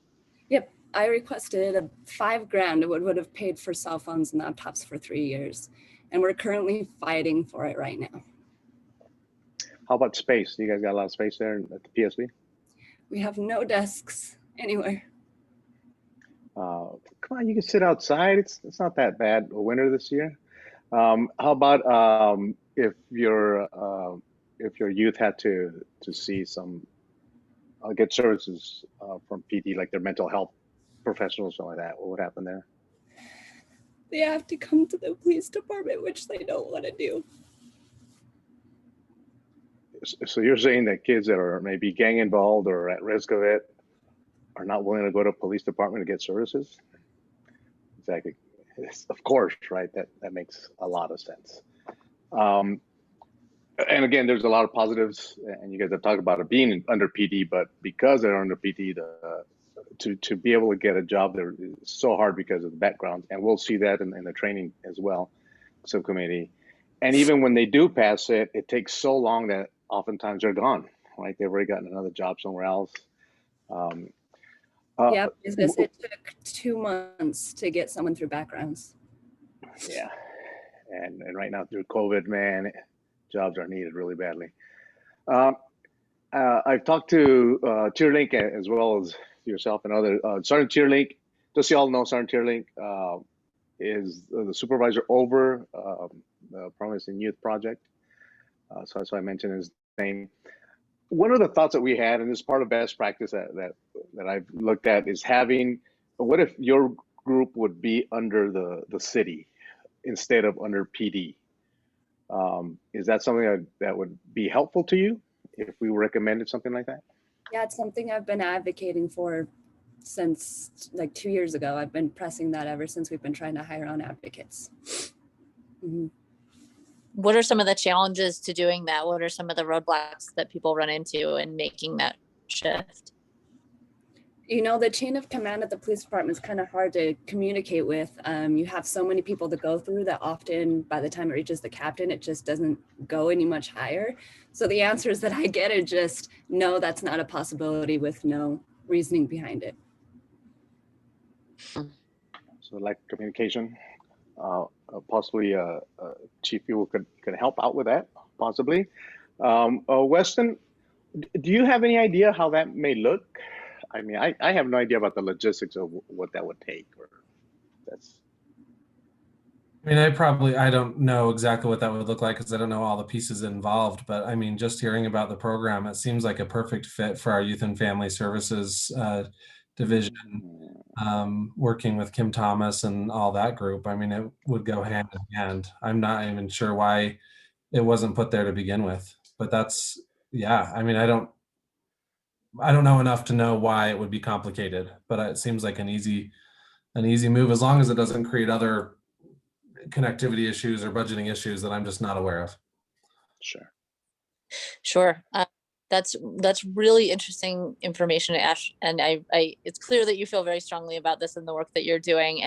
Yep, I requested $5,000. It would have paid for cell phones and laptops for 3 years, and we're currently fighting for it right now. How about space? You guys got a lot of space there at the PSB? We have no desks anywhere. Come on, you can sit outside. It's not that bad a winter this year. How about if your youth had to see some get services from PD, like their mental health professionals, something like that? What would happen there? They have to come to the police department, which they don't want to do. So you're saying that kids that are maybe gang involved or at risk of it are not willing to go to a police department to get services? Exactly. Of course, right? That makes a lot of sense. And again, there's a lot of positives, and you guys have talked about it being under PD, but because they're under PD, to be able to get a job there is so hard because of the background, and we'll see that in the training as well, subcommittee. And even when they do pass it, it takes so long that oftentimes they're gone, right? They've already gotten another job somewhere else. Yeah, because it took 2 months to get someone through backgrounds. Yeah, and right now through COVID, man, jobs are needed really badly. I've talked to Tierlink as well as yourself and other Sergeant Tierlink. Just so y'all know, Sergeant Tierlink is the supervisor over the Promising Youth Project. So that's why I mentioned his name. One of the thoughts that we had, and this is part of best practice that I've looked at, is having, what if your group would be under the city instead of under PD? Is that something that would be helpful to you if we recommended something like that? Yeah, it's something I've been advocating for since like 2 years ago. I've been pressing that ever since we've been trying to hire on advocates. Mm-hmm. What are some of the challenges to doing that? What are some of the roadblocks that people run into in making that shift? You know, the chain of command at the police department is kind of hard to communicate with. You have so many people to go through that often by the time it reaches the captain, it just doesn't go any much higher. So the answers that I get are just, no, that's not a possibility, with no reasoning behind it. So like communication, possibly Chief Fuel could help out with that, possibly. Weston, do you have any idea how that may look? I mean, I have no idea about the logistics of what that would take, or that's. I mean, I don't know exactly what that would look like because I don't know all the pieces involved, but I mean, just hearing about the program, it seems like a perfect fit for our Youth and Family Services division, working with Kim Thomas and all that group. I mean, it would go hand in hand. I'm not even sure why it wasn't put there to begin with, but that's, yeah, I mean, I don't know enough to know why it would be complicated, but it seems like an easy move as long as it doesn't create other connectivity issues or budgeting issues that I'm just not aware of. Sure. Sure. That's really interesting information, Ash. And I it's clear that you feel very strongly about this and the work that you're doing.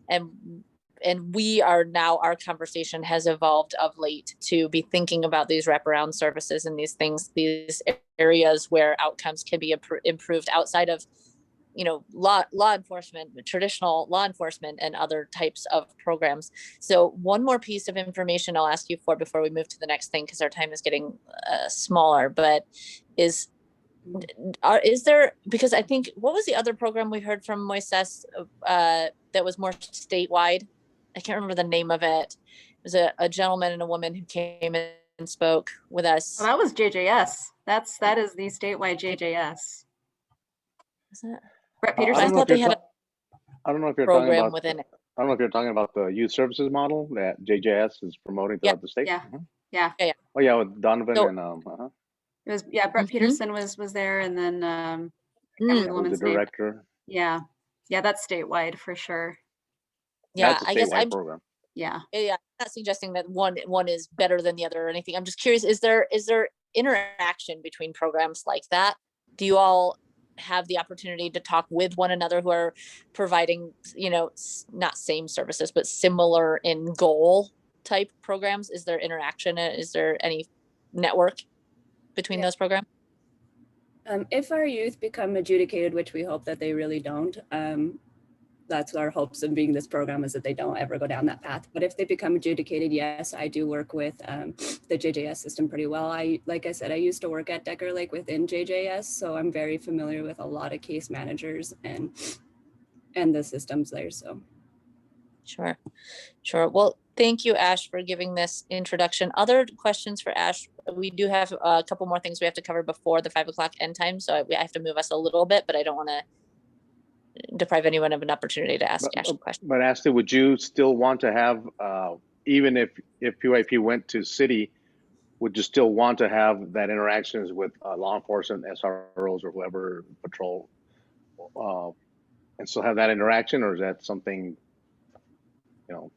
And we are now, our conversation has evolved of late to be thinking about these wraparound services and these things, these areas where outcomes can be improved outside of, you know, law enforcement, traditional law enforcement, and other types of programs. So one more piece of information I'll ask you for before we move to the next thing, because our time is getting smaller, but is there, because I think, what was the other program we heard from Moises that was more statewide? I can't remember the name of it. It was a gentleman and a woman who came in and spoke with us. Well, that was JJS. That is the statewide JJS. Is it? Brett Peterson. I thought they had I don't know if you're talking program about within it. I don't know if you're talking about the youth services model that JJS is promoting throughout the state. Yeah. Mhm. Yeah. Oh yeah, with Donovan So- and It was, yeah, Brett Peterson was there, and then I can't remember the the woman's name. director. Yeah. Yeah, that's statewide for sure. Yeah, That's a I guess statewide I'm program. Yeah. I'm not suggesting that one is better than the other or anything. I'm just curious, is there interaction between programs like that? Do you all have the opportunity to talk with one another who are providing, you know, not same services, but similar in goal type programs? Is there interaction? Is there any network between those programs? If our youth become adjudicated, which we hope that they really don't, that's our hopes of being this program, is that they don't ever go down that path. But if they become adjudicated, yes, I do work with the JJS system pretty well. Like I said, I used to work at Decker Lake within JJS, so I'm very familiar with a lot of case managers and the systems there. So Sure. Well, thank you, Ash, for giving this introduction. Other questions for Ash? We do have a couple more things we have to cover before the 5 o'clock end time, so I have to move us a little bit, but I don't want to deprive anyone of an opportunity to ask Ash a question. But Ashley, would you still want to have, even if PYP went to city, would you still want to have that interactions with law enforcement, SROs, or whoever patrol, and still have that interaction, or is that something, you know?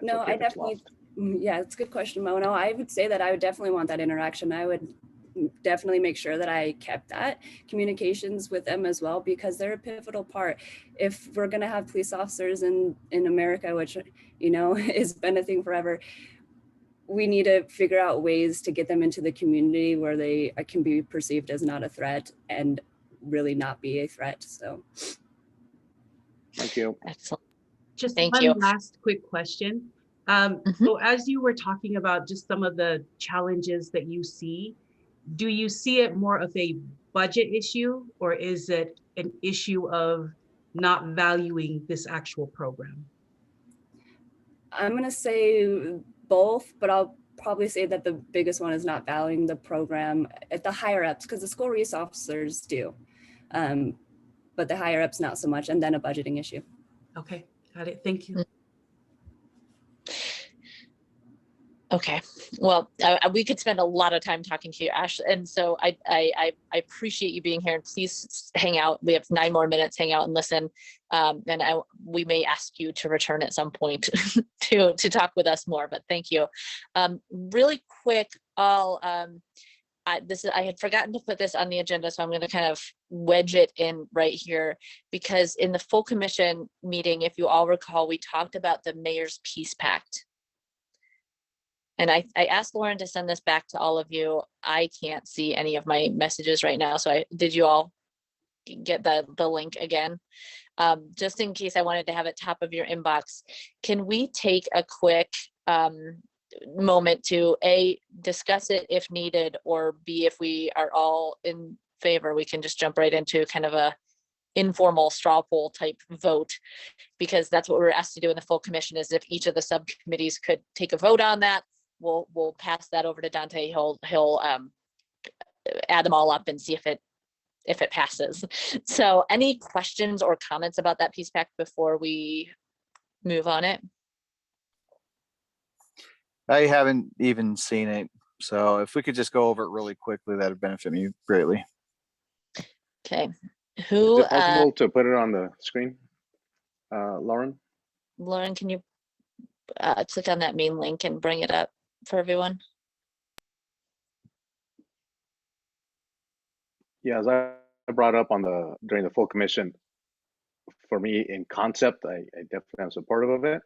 no, okay I if it's definitely, lost? yeah, it's a good question, Mo. No, I would say that I would definitely want that interaction. I would definitely make sure that I kept that communications with them as well, because they're a pivotal part. If we're going to have police officers in America, which, you know, has been a thing forever, we need to figure out ways to get them into the community where they can be perceived as not a threat and really not be a threat. So thank you. Excellent. Just Thank one you. last quick question. So as you were talking about just some of the challenges that you see, do you see it more of a budget issue, or is it an issue of not valuing this actual program? I'm going to say both, but I'll probably say that the biggest one is not valuing the program at the higher ups, because the school resource officers do, but the higher ups not so much, and then a budgeting issue. Okay, got it. Thank you. Okay, well, we could spend a lot of time talking to you, Ash, and so I appreciate you being here, and please hang out. We have 9 more minutes. Hang out and listen, and we may ask you to return at some point to talk with us more. But thank you. Really quick, I had forgotten to put this on the agenda, so I'm going to kind of wedge it in right here, because in the full commission meeting, if you all recall, we talked about the Mayor's Peace Pact. And I asked Lauren to send this back to all of you. I can't see any of my messages right now. So did you all get the link again? just in case I wanted to have it top of your inbox, can we take a quick moment to A, discuss it if needed, or B, if we are all in favor, we can just jump right into kind of a informal straw poll type vote, because that's what we're asked to do in the full commission. Is if each of the subcommittees could take a vote on that, we'll pass that over to Dante. He'll add them all up and see if it passes. So any questions or comments about that piece pack before we move on it? I haven't even seen it, so if we could just go over it really quickly, that'd benefit me greatly. Okay. Is it possible to put it on the screen, Lauren? Lauren, can you click on that main link and bring it up for everyone? Yeah, as I brought up during the full commission, for me in concept, I definitely am supportive of it.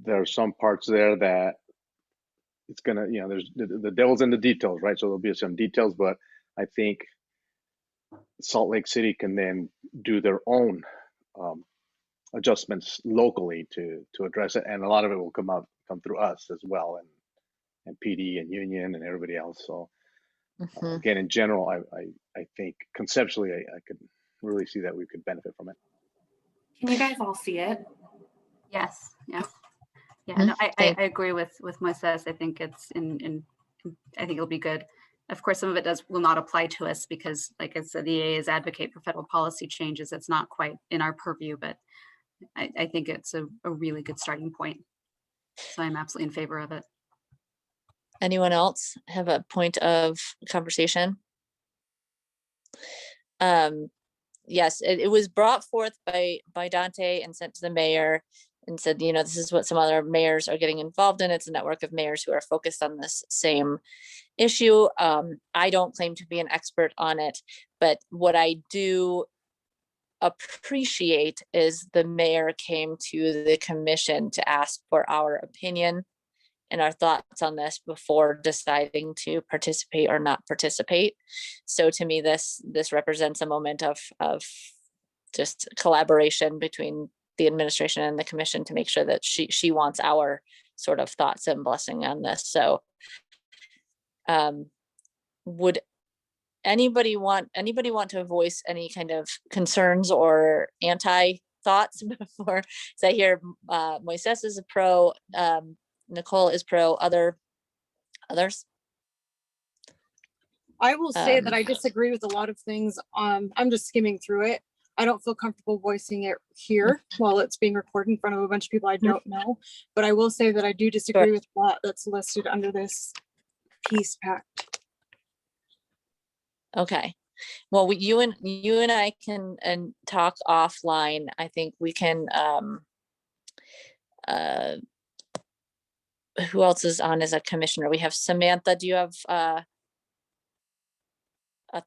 There are some parts there that it's gonna, there's the devil's in the details, right? So there'll be some details, but I think Salt Lake City can then do their own adjustments locally to address it, and a lot of it will come through us as well, and PD and Union and everybody else. So again, in general, I think conceptually I could really see that we could benefit from it. Can you guys all see it? Yes. Yeah, no, I agree with Moises. I think it's I think it'll be good. Of course, some of it will not apply to us because, like I said, the EA is advocate for federal policy changes. It's not quite in our purview, but I think it's a really good starting point. So I'm absolutely in favor of it. Anyone else have a point of conversation? Yes, it was brought forth by Dante and sent to the mayor and said, this is what some other mayors are getting involved in. It's a network of mayors who are focused on this same issue. I don't claim to be an expert on it, but what I do appreciate is the mayor came to the commission to ask for our opinion and our thoughts on this before deciding to participate or not participate. So to me, this represents a moment of just collaboration between the administration and the commission to make sure that she wants our sort of thoughts and blessing on this. So would anybody want to voice any kind of concerns or anti thoughts before? So I hear Moises is a pro, Nicole is pro, others? I will say that I disagree with a lot of things. I'm just skimming through it. I don't feel comfortable voicing it here while it's being recorded in front of a bunch of people I don't know, but I will say that I do disagree with a lot that's listed under this piece pact. Okay. Well, you and I can talk offline. I think we can, who else is on as a commissioner? We have Samantha. Do you have a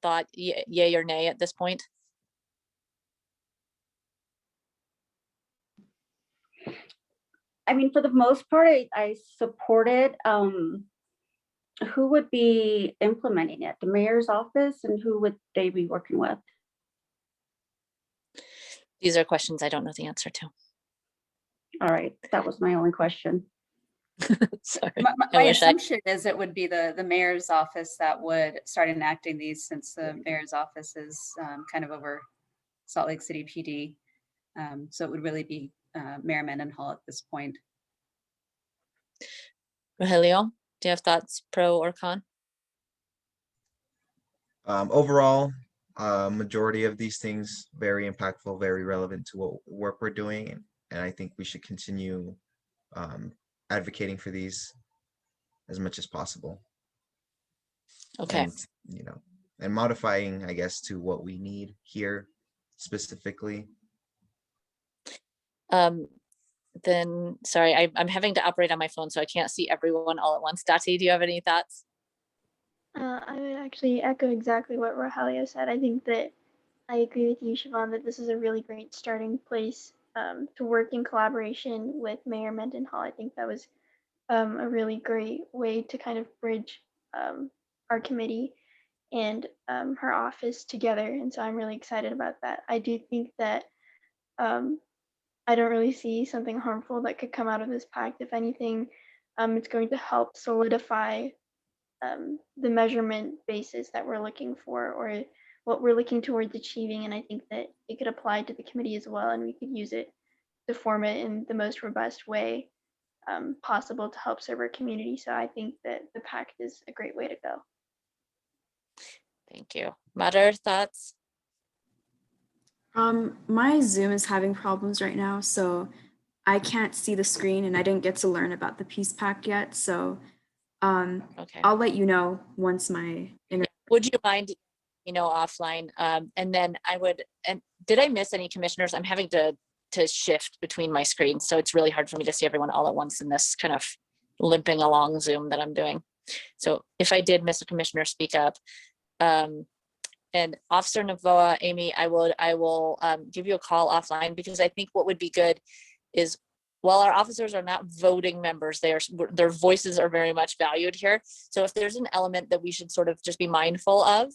thought, yay or nay at this point? I mean, for the most part, I support it. Who would be implementing it? The mayor's office, and who would they be working with? These are questions I don't know the answer to. All right, that was my only question. Sorry. My assumption is it would be the mayor's office that would start enacting these, since the mayor's office is kind of over Salt Lake City PD. So it would really be Mayor Mendenhall at this point. Rogelio, do you have thoughts, pro or con? Overall, majority of these things very impactful, very relevant to what work we're doing, and I think we should continue advocating for these as much as possible. Okay. And, and modifying, I guess, to what we need here specifically. Then, sorry, I'm having to operate on my phone, so I can't see everyone all at once. Dati, do you have any thoughts? I would actually echo exactly what Rogelio said. I think that I agree with you, Siobhan, that this is a really great starting place to work in collaboration with Mayor Mendenhall. I think that was a really great way to kind of bridge our committee. and her office together. And so I'm really excited about that. I do think that I don't really see something harmful that could come out of this pact. If anything, it's going to help solidify the measurement basis that we're looking for, or what we're looking towards achieving. And I think that it could apply to the committee as well, and we could use it to form it in the most robust way possible to help serve our community. So I think that the pact is a great way to go. Thank you. Mother, thoughts? My Zoom is having problems right now, so I can't see the screen, and I didn't get to learn about the peace pact yet. So Okay. I'll let you know once my internet. Would you mind, offline? And then and did I miss any commissioners? I'm having to shift between my screens, so it's really hard for me to see everyone all at once in this kind of limping along Zoom that I'm doing. So if I did miss a commissioner, speak up. And Officer Navoa, Amy, I will give you a call offline, because I think what would be good is, while our officers are not voting members, their voices are very much valued here. So if there's an element that we should sort of just be mindful of,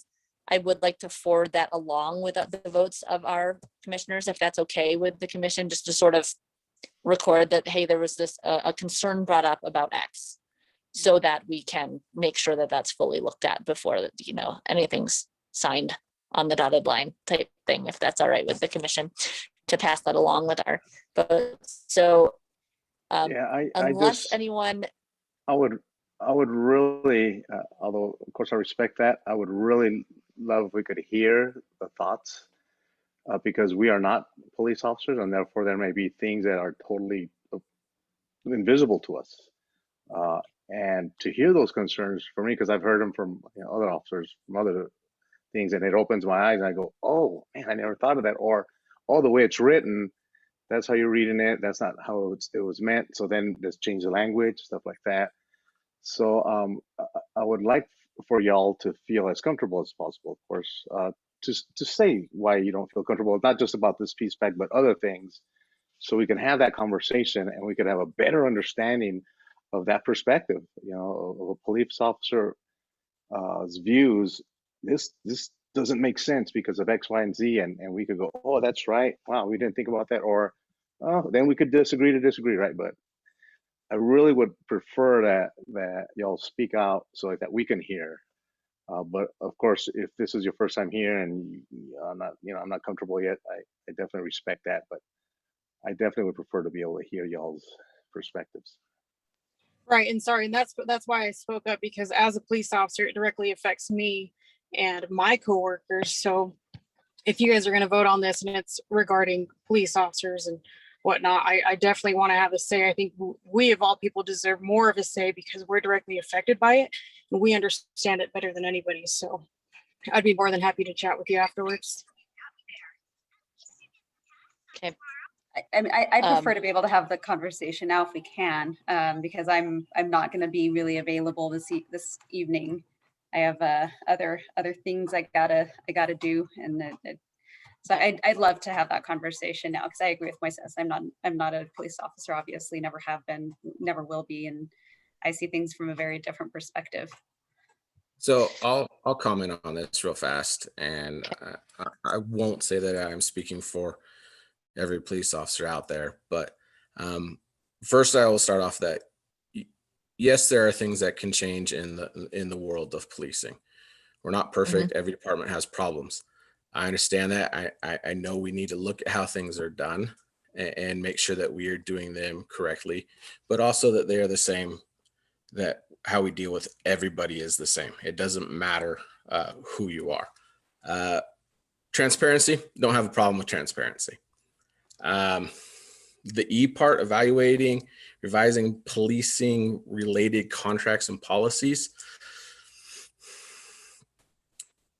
I would like to forward that along with the votes of our commissioners, if that's okay with the commission, just to sort of record that, hey, there was this a concern brought up about X, so that we can make sure that that's fully looked at before anything's signed on the dotted line type thing, if that's all right with the commission, to pass that along with our votes. So Yeah, unless just, anyone, I would really, although of course I respect that, I would really love if we could hear the thoughts, because we are not police officers, and therefore there may be things that are totally invisible to us. And to hear those concerns for me, because I've heard them from other officers from other things, and it opens my eyes, and I go, oh man, I never thought of that. Or, oh, the way it's written, that's how you're reading it, that's not how it was meant. So then let's change the language, stuff like that. So I would like for y'all to feel as comfortable as possible, of course, to say why you don't feel comfortable. It's not just about this peace pact, but other things, so we can have that conversation and we could have a better understanding of that perspective, of a police officer views. This doesn't make sense because of X, Y, and Z, and we could go, oh, that's right. Wow, we didn't think about that. Or, oh, then we could disagree to disagree, right? But I really would prefer that y'all speak out so that we can hear. But of course, if this is your first time here and I'm not comfortable yet, I definitely respect that. But I definitely would prefer to be able to hear y'all's perspectives. Right, and sorry, and that's why I spoke up, because as a police officer, it directly affects me and my coworkers. So if you guys are going to vote on this and it's regarding police officers and whatnot, I definitely want to have a say. I think we of all people deserve more of a say, because we're directly affected by it and we understand it better than anybody. So I'd be more than happy to chat with you afterwards. Okay. I prefer to be able to have the conversation now if we can, because I'm not going to be really available this evening. I have other things I gotta do, and so I'd love to have that conversation now, because I agree with my sis. I'm not a police officer, obviously, never have been, never will be, and I see things from a very different perspective. So I'll comment on this real fast, and I won't say that I'm speaking for every police officer out there, but first I will start off that yes, there are things that can change in the world of policing. We're not perfect. Mm-hmm. Every department has problems. I understand that. I know we need to look at how things are done and make sure that we are doing them correctly, but also that they are the same, that how we deal with everybody is the same. It doesn't matter who you are. Transparency, don't have a problem with transparency. The E part, evaluating, revising policing related contracts and policies.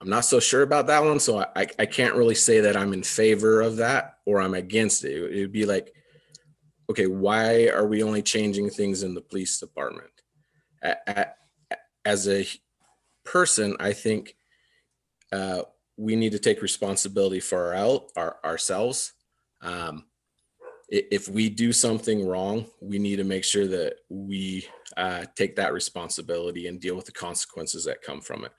I'm not so sure about that one, so I can't really say that I'm in favor of that or I'm against it. It would be like, okay, why are we only changing things in the police department? As a person, I think we need to take responsibility for ourselves. if we do something wrong, we need to make sure that we take that responsibility and deal with the consequences that come from it.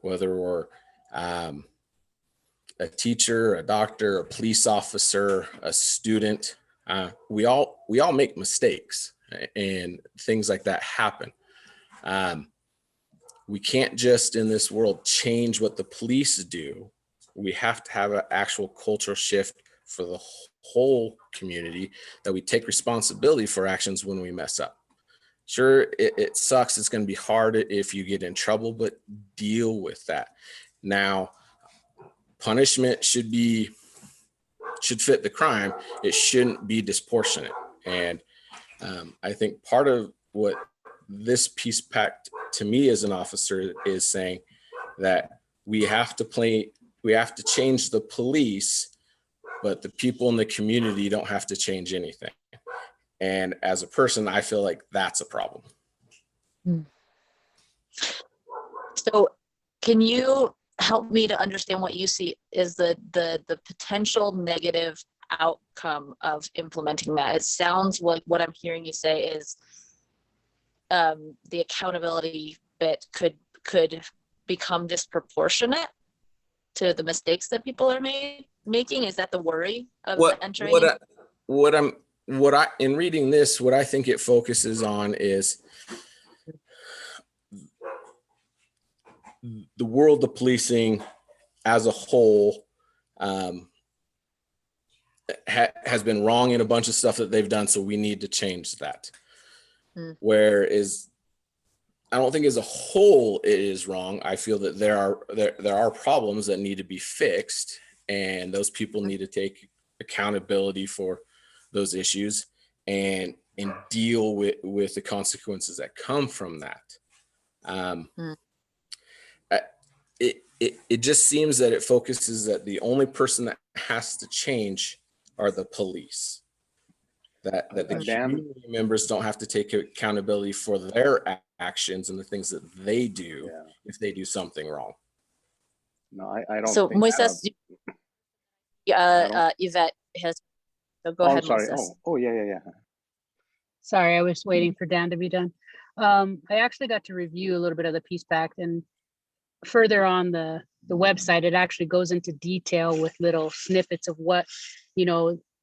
Whether we're a teacher, a doctor, a police officer, a student, we all make mistakes, and things like that happen. We can't just in this world change what the police do. We have to have an actual cultural shift for the whole community, that we take responsibility for actions when we mess up. Sure, it sucks. It's going to be hard if you get in trouble, but deal with that. Now, punishment should fit the crime. It shouldn't be disproportionate. And I think part of what this peace pact to me as an officer is saying, that we have to change the police, but the people in the community don't have to change anything. And as a person, I feel like that's a problem. So can you help me to understand what you see is the potential negative outcome of implementing that? It sounds like what I'm hearing you say is the accountability bit could become disproportionate to the mistakes that people are making. Is that the worry of entering? In reading this, what I think it focuses on is the world of policing as a whole has been wrong in a bunch of stuff that they've done, so we need to change that. Whereas I don't think as a whole it is wrong. I feel that there are problems that need to be fixed, and those people need to take accountability for those issues and deal with the consequences that come from that. It just seems that it focuses that the only person that has to change are the police. That the community members don't have to take accountability for their actions and the things that they do if they do something wrong. No, I don't. So think Moises, Yvette has. So go ahead, sorry. Moises. Yeah. Sorry, I was waiting for Dan to be done. I actually got to review a little bit of the Peace Pact, and further on the website, it actually goes into detail with little snippets of what,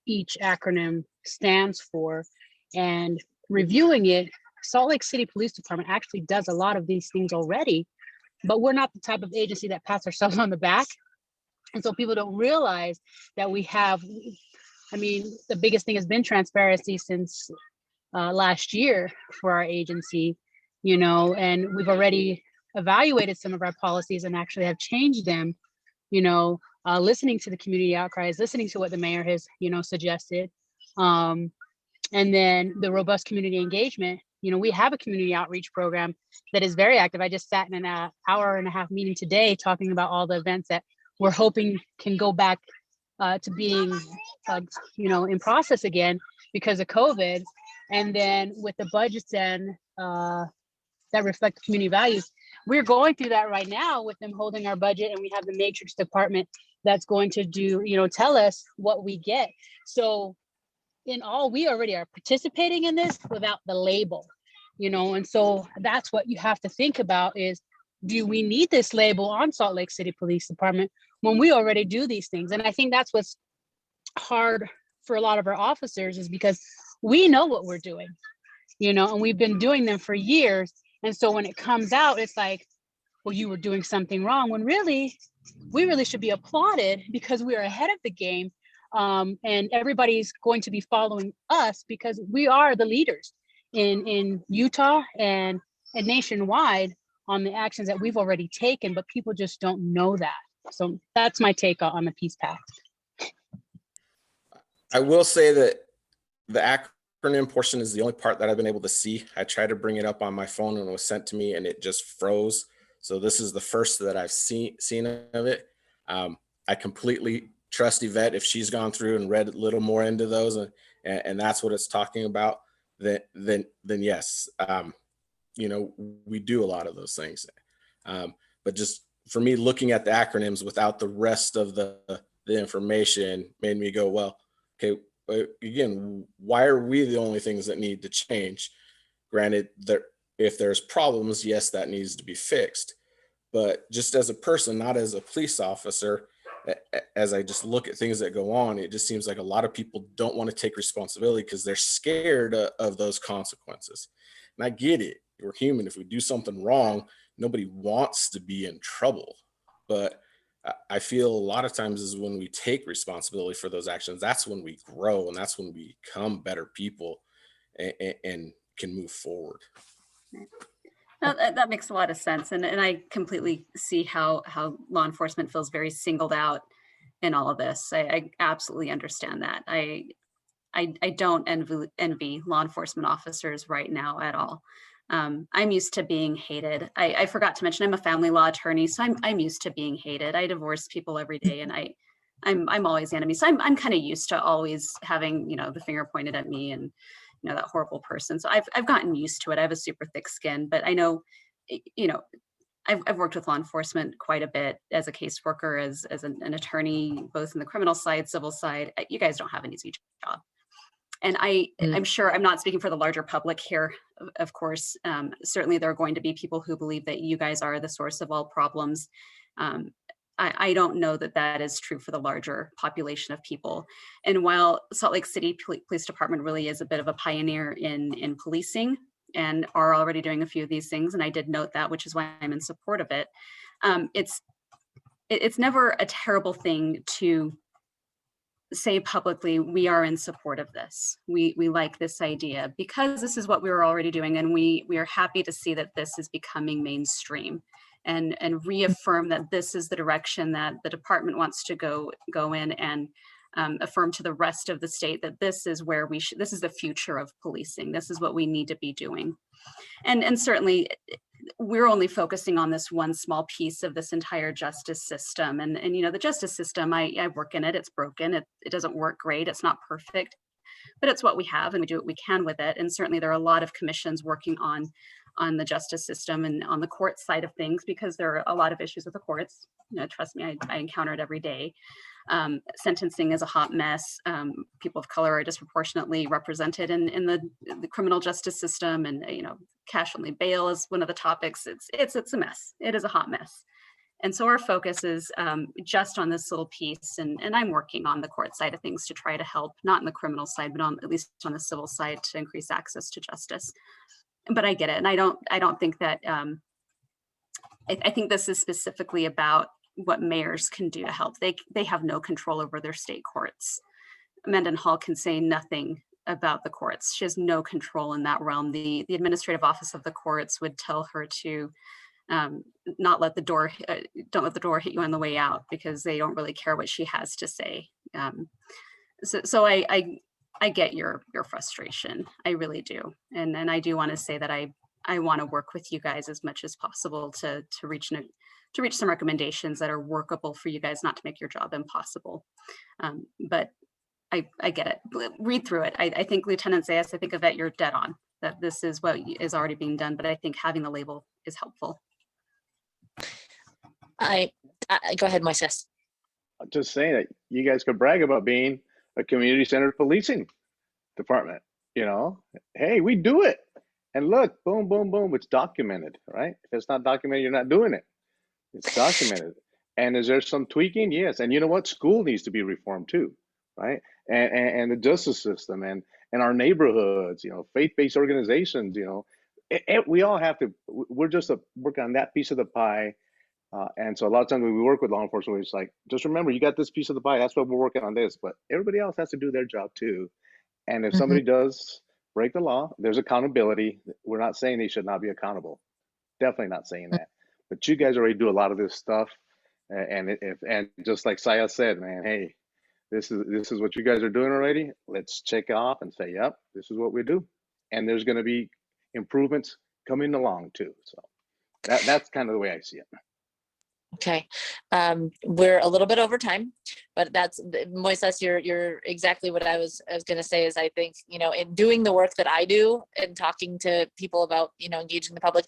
each acronym stands for. And reviewing it, Salt Lake City Police Department actually does a lot of these things already, but we're not the type of agency that pats ourselves on the back. And so people don't realize that we have, the biggest thing has been transparency since last year for our agency, and we've already evaluated some of our policies and actually have changed them, listening to the community outcries, listening to what the mayor has, suggested. And then the robust community engagement, we have a community outreach program that is very active. I just sat in an hour-and-a-half meeting today talking about all the events that we're hoping can go back to being, in process again because of COVID. And then with the budgets and that reflect community values, we're going through that right now with them holding our budget, and we have the matrix department that's going to do, tell us what we get. So in all, we already are participating in this without the label, and so that's what you have to think about is, do we need this label on Salt Lake City Police Department when we already do these things? And I think that's what's hard for a lot of our officers, is because we know what we're doing, and we've been doing them for years. And so when it comes out, it's like, well, you were doing something wrong, when really, we really should be applauded because we are ahead of the game. And everybody's going to be following us because we are the leaders in Utah and nationwide on the actions that we've already taken, but people just don't know that. So that's my take on the Peace Pact. I will say that the acronym portion is the only part that I've been able to see. I tried to bring it up on my phone and it was sent to me and it just froze. So this is the first that I've seen of it. I completely trust Yvette. If she's gone through and read a little more into those and that's what it's talking about, then yes, we do a lot of those things. But just for me, looking at the acronyms without the rest of the information made me go, well, okay, again, why are we the only things that need to change? Granted, if there's problems, yes, that needs to be fixed. But just as a person, not as a police officer, as I just look at things that go on, it just seems like a lot of people don't want to take responsibility because they're scared of those consequences. And I get it. We're human. If we do something wrong, nobody wants to be in trouble. But I feel a lot of times is when we take responsibility for those actions, that's when we grow and that's when we become better people and can move forward. No, that makes a lot of sense. And I completely see how law enforcement feels very singled out in all of this. I absolutely understand that. I don't envy law enforcement officers right now at all. I'm used to being hated. I forgot to mention I'm a family law attorney, so I'm used to being hated. I divorce people every day, and I'm always the enemy. So I'm kind of used to always having the finger pointed at me and that horrible person. So I've gotten used to it. I have a super thick skin, but I know I've worked with law enforcement quite a bit as a caseworker, as an attorney, both in the criminal side, civil side. You guys don't have an easy job. And I'm sure I'm not speaking for the larger public here, of course. Certainly there are going to be people who believe that you guys are the source of all problems. I don't know that that is true for the larger population of people. And while Salt Lake City Police Department really is a bit of a pioneer in policing and are already doing a few of these things, and I did note that, which is why I'm in support of it, it's never a terrible thing to say publicly, we are in support of this. We like this idea because this is what we were already doing, and we are happy to see that this is becoming mainstream, and reaffirm that this is the direction that the department wants to go in, and affirm to the rest of the state that this is where this is the future of policing. This is what we need to be doing. And certainly we're only focusing on this one small piece of this entire justice system. And the justice system, I work in it, it's broken, it doesn't work great, it's not perfect, but it's what we have and we do what we can with it. And certainly there are a lot of commissions working on the justice system and on the court side of things, because there are a lot of issues with the courts. Trust me, I encounter it every day. Sentencing is a hot mess. People of color are disproportionately represented in the criminal justice system, and cash only bail is one of the topics. It's a mess. It is a hot mess. And so our focus is just on this little piece, and I'm working on the court side of things to try to help, not in the criminal side, but at least on the civil side, to increase access to justice. But I get it, and I don't think that I think this is specifically about what mayors can do to help. They have no control over their state courts. Mendenhall can say nothing about the courts. She has no control in that realm. The administrative office of the courts would tell her to don't let the door hit you on the way out, because they don't really care what she has to say. So I get your frustration. I really do. And I do want to say that I want to work with you guys as much as possible to reach some recommendations that are workable for you guys, not to make your job impossible. But I get it. Read through it. I think Lieutenant Zayas, I think Yvette, you're dead on, that this is what is already being done, but I think having the label is helpful. I go ahead, Moises. I'm just saying that you guys could brag about being a community-centered policing department. Hey, we do it. And look, boom, boom, boom, it's documented, right? If it's not documented, you're not doing it. It's documented. And is there some tweaking? Yes. And you know what? School needs to be reformed too, right? And the justice system and our neighborhoods, faith-based organizations, we all have to, we're just working on that piece of the pie. And so a lot of times when we work with law enforcement, we're just like, just remember, you got this piece of the pie. That's what we're working on this, but everybody else has to do their job too. And if somebody does break the law, there's accountability. We're not saying they should not be accountable. Definitely not saying that. But you guys already do a lot of this stuff. And just like Saya said, man, hey, this is what you guys are doing already. Let's check it off and say, yep, this is what we do. And there's going to be improvements coming along too. So that's kind of the way I see it. Okay, we're a little bit over time, but that's, Moises, you're exactly what I was going to say. Is I think, in doing the work that I do and talking to people about, engaging the public,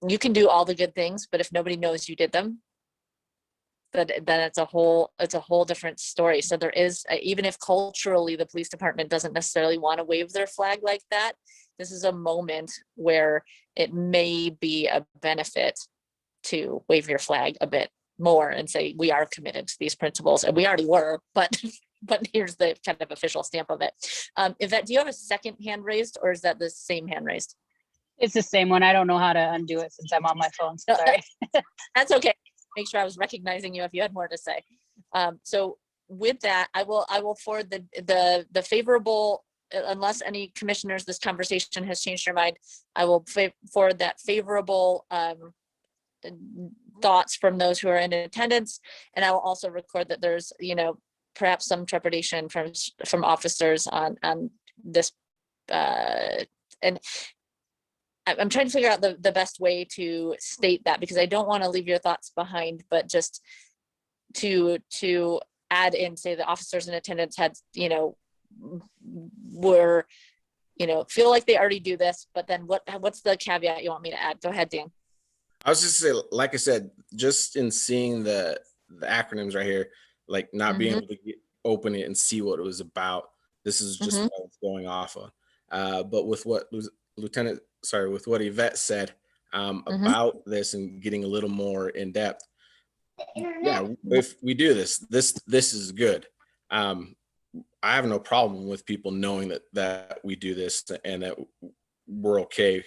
you can do all the good things, but if nobody knows you did them, then it's a whole different story. So there is, even if culturally the police department doesn't necessarily want to wave their flag like that, this is a moment where it may be a benefit to wave your flag a bit more and say, we are committed to these principles, and we already were, but here's the kind of official stamp of it. Yvette, do you have a second hand raised, or is that the same hand raised? It's the same one. I don't know how to undo it since I'm on my phone. So sorry. That's okay. Make sure I was recognizing you if you had more to say. So with that, I will forward the favorable, unless any commissioners, this conversation has changed your mind, I will forward that favorable thoughts from those who are in attendance. And I will also record that there's, perhaps some trepidation from officers on this. And I'm trying to figure out the best way to state that, because I don't want to leave your thoughts behind, but just to add in, say the officers in attendance had, were, feel like they already do this, but then what's the caveat you want me to add? Go ahead, Dan. I was just saying, like I said, just in seeing the acronyms right here, like not being able to open it and see what it was about. This is just what I was going off on. But with what with what Yvette said about this and getting a little more in depth, yeah, if we do this is good. I have no problem with people knowing that we do this and that we're okay.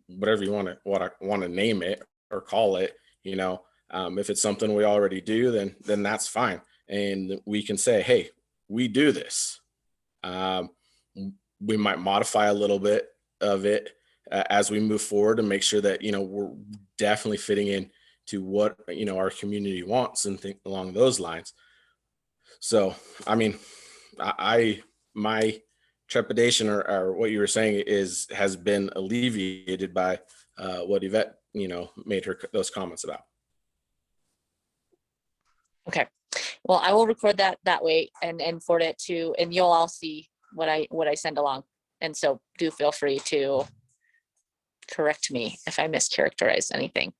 Whatever you want to name it or call it, if it's something we already do, then that's fine. And we can say, hey, we do this. We might modify a little bit of it as we move forward to make sure that, we're definitely fitting in to what, our community wants and think along those lines. So, I mean, my trepidation or what you were saying has been alleviated by what Yvette, made those comments about. Okay. Well, I will record that way and forward it to, and you'll all see what I send along. And so do feel free to correct me if I mischaracterize anything.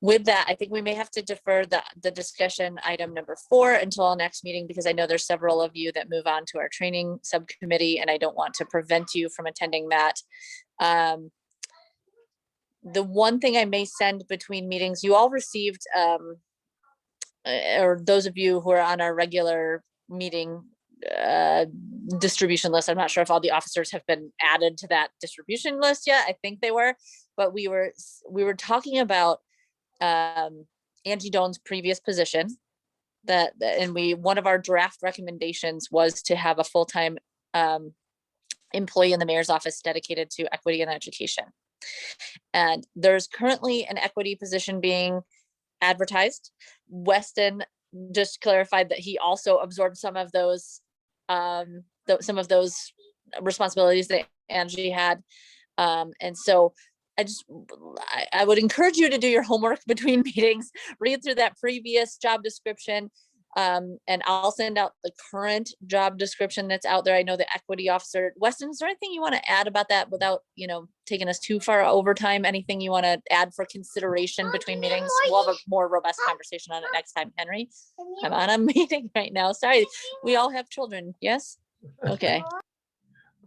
With that, I think we may have to defer the discussion item number 4 until our next meeting, because I know there's several of you that move on to our training subcommittee, and I don't want to prevent you from attending that. The one thing I may send between meetings, you all received, or those of you who are on our regular meeting distribution list, I'm not sure if all the officers have been added to that distribution list yet. I think they were, but we were talking about Angie Doan's previous position, and one of our draft recommendations was to have a full-time employee in the mayor's office dedicated to equity and education. And there's currently an equity position being advertised. Weston just clarified that he also absorbed some of those responsibilities that Angie had. And so I would encourage you to do your homework between meetings, read through that previous job description, and I'll send out the current job description that's out there. I know the equity officer. Weston, is there anything you want to add about that without, taking us too far over time? Anything you want to add for consideration between meetings? We'll have a more robust conversation on it next time. Henry, I'm on a meeting right now. Sorry, we all have children. Yes. Okay.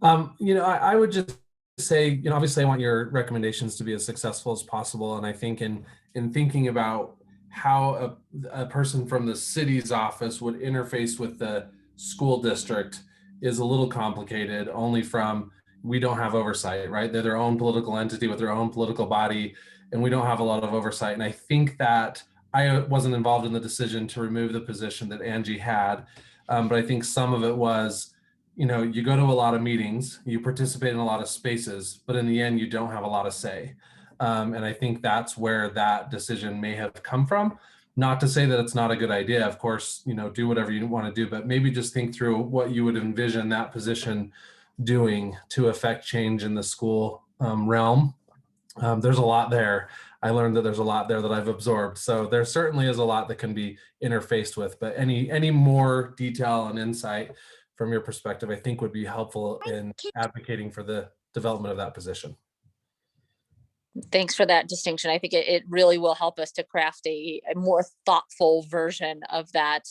I would just say, obviously I want your recommendations to be as successful as possible. And I think in thinking about how a person from the city's office would interface with the school district is a little complicated, only from, we don't have oversight, right? They're their own political entity with their own political body, and we don't have a lot of oversight. And I think that I wasn't involved in the decision to remove the position that Angie had, but I think some of it was, you go to a lot of meetings, you participate in a lot of spaces, but in the end, you don't have a lot of say. And I think that's where that decision may have come from. Not to say that it's not a good idea, of course, do whatever you want to do, but maybe just think through what you would envision that position doing to affect change in the school realm. There's a lot there. I learned that there's a lot there that I've absorbed. So there certainly is a lot that can be interfaced with, but any more detail and insight from your perspective, I think would be helpful in advocating for the development of that position. Thanks for that distinction. I think it really will help us to craft a more thoughtful version of that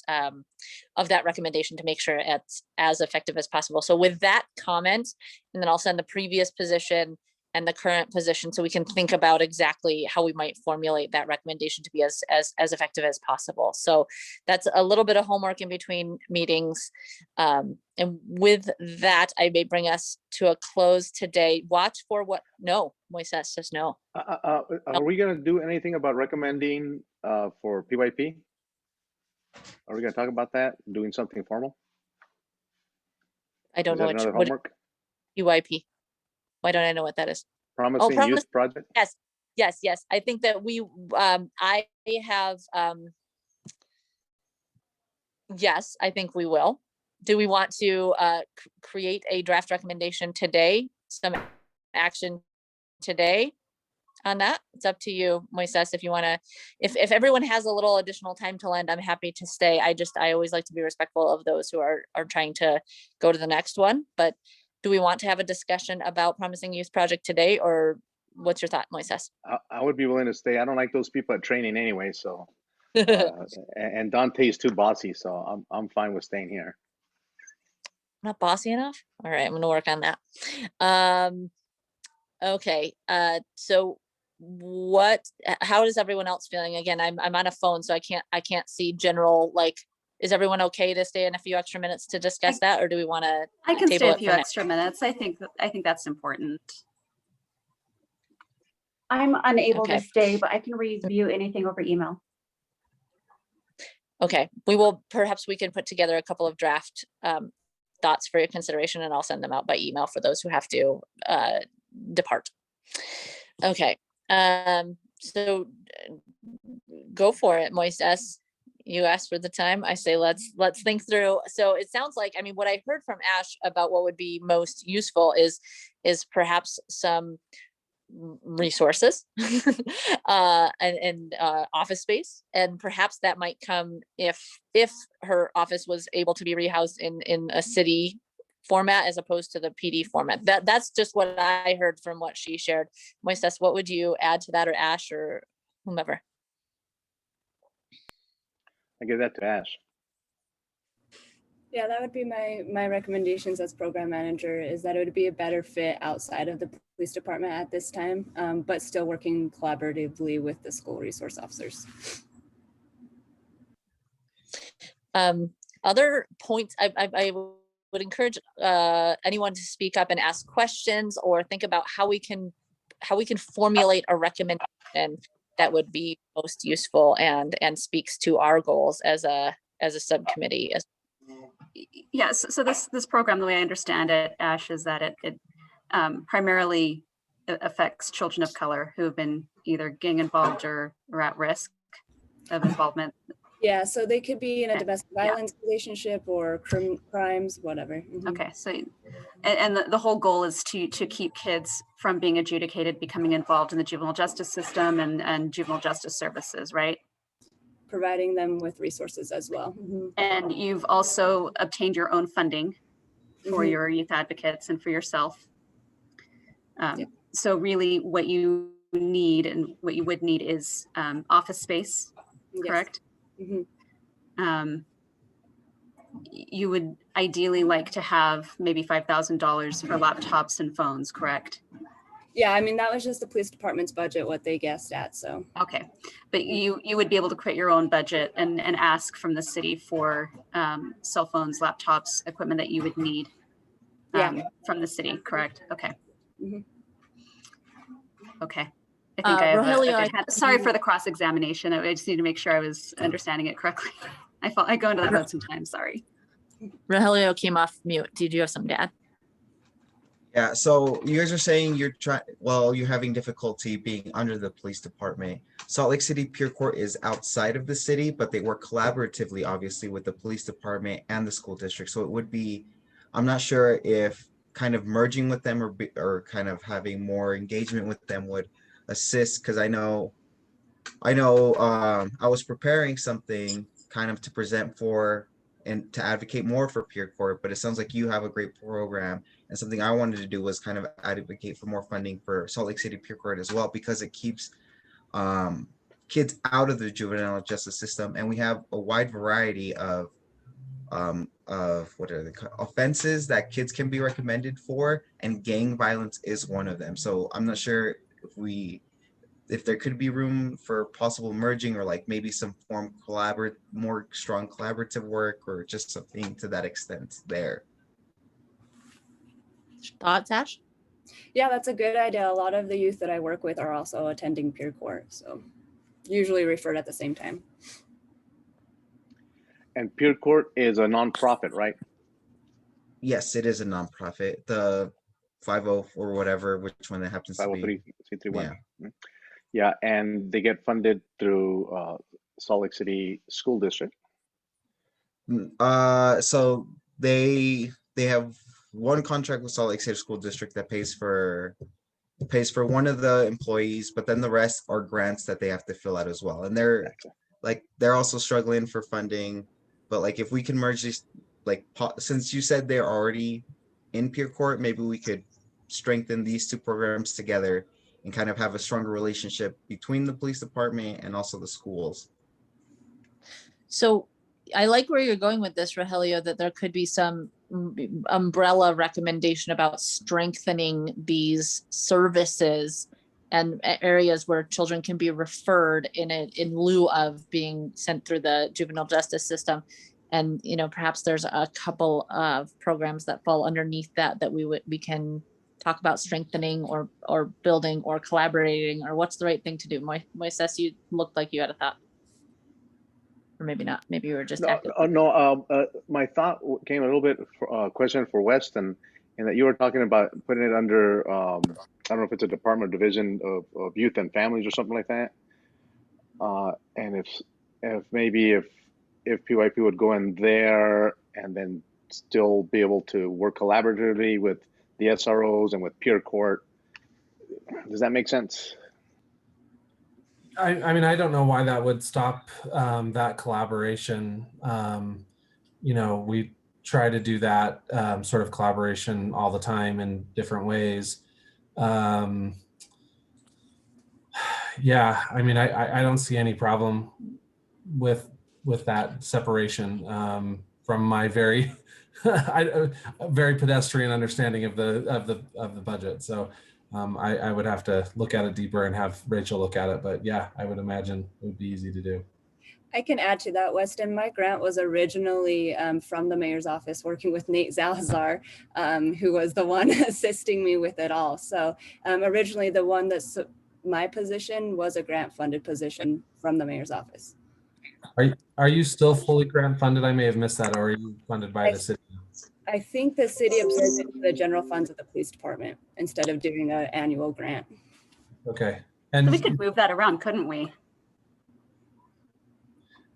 recommendation to make sure it's as effective as possible. So with that comment, and then I'll send the previous position and the current position so we can think about exactly how we might formulate that recommendation to be as effective as possible. So that's a little bit of homework in between meetings. And with that, I may bring us to a close today. Watch for what, no, Moises says no. Are we going to do anything about recommending for PYP? Are we going to talk about that, doing something formal? I don't know another what homework? UIP. Why don't I know what that is? Promising Youth Project? Yes. I think that we, I have, yes, I think we will. Do we want to create a draft recommendation today? Some action today on that? It's up to you, Moises, if you want to, if everyone has a little additional time to lend, I'm happy to stay. I always like to be respectful of those who are trying to go to the next one, but do we want to have a discussion about Promising Youth Project today, or what's your thought, Moises? I would be willing to stay. I don't like those people at training anyway, so. And Dante is too bossy, so I'm fine with staying here. Not bossy enough? All right, I'm gonna work on that. Okay, so how is everyone else feeling? Again, I'm on a phone, so I can't see general, like, is everyone okay to stay in a few extra minutes to discuss that, or do we want to? I can stay a few extra minutes. I think that's important. I'm unable to stay, but I can review anything over email. Okay, perhaps we can put together a couple of draft thoughts for your consideration, and I'll send them out by email for those who have to depart. Okay, so go for it, Moises. You asked for the time. I say let's think through. So it sounds like, I mean, what I heard from Ash about what would be most useful is perhaps some resources and office space, and perhaps that might come if her office was able to be rehoused in a city format as opposed to the PD format. That's just what I heard from what she shared. Moises, what would you add to that, or Ash, or whomever? I give that to Ash. Yeah, that would be my recommendations as program manager, is that it would be a better fit outside of the police department at this time, but still working collaboratively with the school resource officers. Other points, I would encourage anyone to speak up and ask questions, or think about how we can formulate a recommendation that would be most useful and speaks to our goals as a subcommittee. Yes, so this program, the way I understand it, Ash, is that it primarily affects children of color who have been either gang involved or at risk of involvement. Yeah, so they could be in a domestic violence relationship or crimes, whatever. Mm-hmm. Okay, so and the whole goal is to keep kids from being adjudicated, becoming involved in the juvenile justice system and juvenile justice services, right? Providing them with resources as well. Mm-hmm. And you've also obtained your own funding for your youth advocates and for yourself. So really what you need and what you would need is office space, correct? Mm-hmm. You would ideally like to have maybe $5,000 for laptops and phones, correct? Yeah, I mean, that was just the police department's budget, what they guessed at, so. Okay, but you would be able to create your own budget and ask from the city for cell phones, laptops, equipment that you would need from the city, correct? Okay. Mm-hmm. Okay. I think I have Rogelio, sorry for the cross-examination. I just need to make sure I was understanding it correctly. I go into that mode sometimes, sorry. Rogelio came off mute. Did you have something to add? Yeah, so you guys are saying you're having difficulty being under the police department. Salt Lake City Pure Court is outside of the city, but they work collaboratively, obviously, with the police department and the school district. So it would be, I'm not sure if kind of merging with them or kind of having more engagement with them would assist, because I know I was preparing something kind of to present for and to advocate more for peer court, but it sounds like you have a great program. And something I wanted to do was kind of advocate for more funding for Salt Lake City Peer Court as well, because it keeps kids out of the juvenile justice system. And we have a wide variety of what are they called? Offenses that kids can be recommended for, and gang violence is one of them. So I'm not sure if there could be room for possible merging, or like maybe some form more strong collaborative work, or just something to that extent there. Thoughts, Ash? Yeah, that's a good idea. A lot of the youth that I work with are also attending peer court, so usually referred at the same time. And peer court is a nonprofit, right? Yes, it is a nonprofit. The 50 or whatever, which one that happens to be. 503c31. Yeah, and they get funded through Salt Lake City School District. So they have one contract with Salt Lake City School District that pays for one of the employees, but then the rest are grants that they have to fill out as well. And they're also struggling for funding. But like, if we can merge these, like, since you said they're already in peer court, maybe we could strengthen these two programs together and kind of have a stronger relationship between the police department and also the schools. So I like where you're going with this, Rogelio, that there could be some umbrella recommendation about strengthening these services and areas where children can be referred in lieu of being sent through the juvenile justice system. And, you know, perhaps there's a couple of programs that fall underneath that we can talk about strengthening or building or collaborating, or what's the right thing to do. Moises, you looked like you had a thought. Or maybe not. Maybe you were just my thought came a little bit question for Weston, in that you were talking about putting it under I don't know if it's a department or division of youth and families or something like that. And if PYP would go in there and then still be able to work collaboratively with the SROs and with peer court. Does that make sense? I mean, I don't know why that would stop that collaboration. You know, we try to do that sort of collaboration all the time in different ways. Yeah, I mean, I don't see any problem with that separation from my very very pedestrian understanding of the budget. So I would have to look at it deeper and have Rachel look at it. But yeah, I would imagine it would be easy to do. I can add to that, Weston. My grant was originally from the mayor's office, working with Nate Zalazar, who was the one assisting me with it all. So originally the one that's my position was a grant funded position from the mayor's office. Are you still fully grant funded? I may have missed that. Or are you funded by the city? I think the city absorbs it into the general funds of the police department instead of doing an annual grant. Okay. And we could move that around, couldn't we?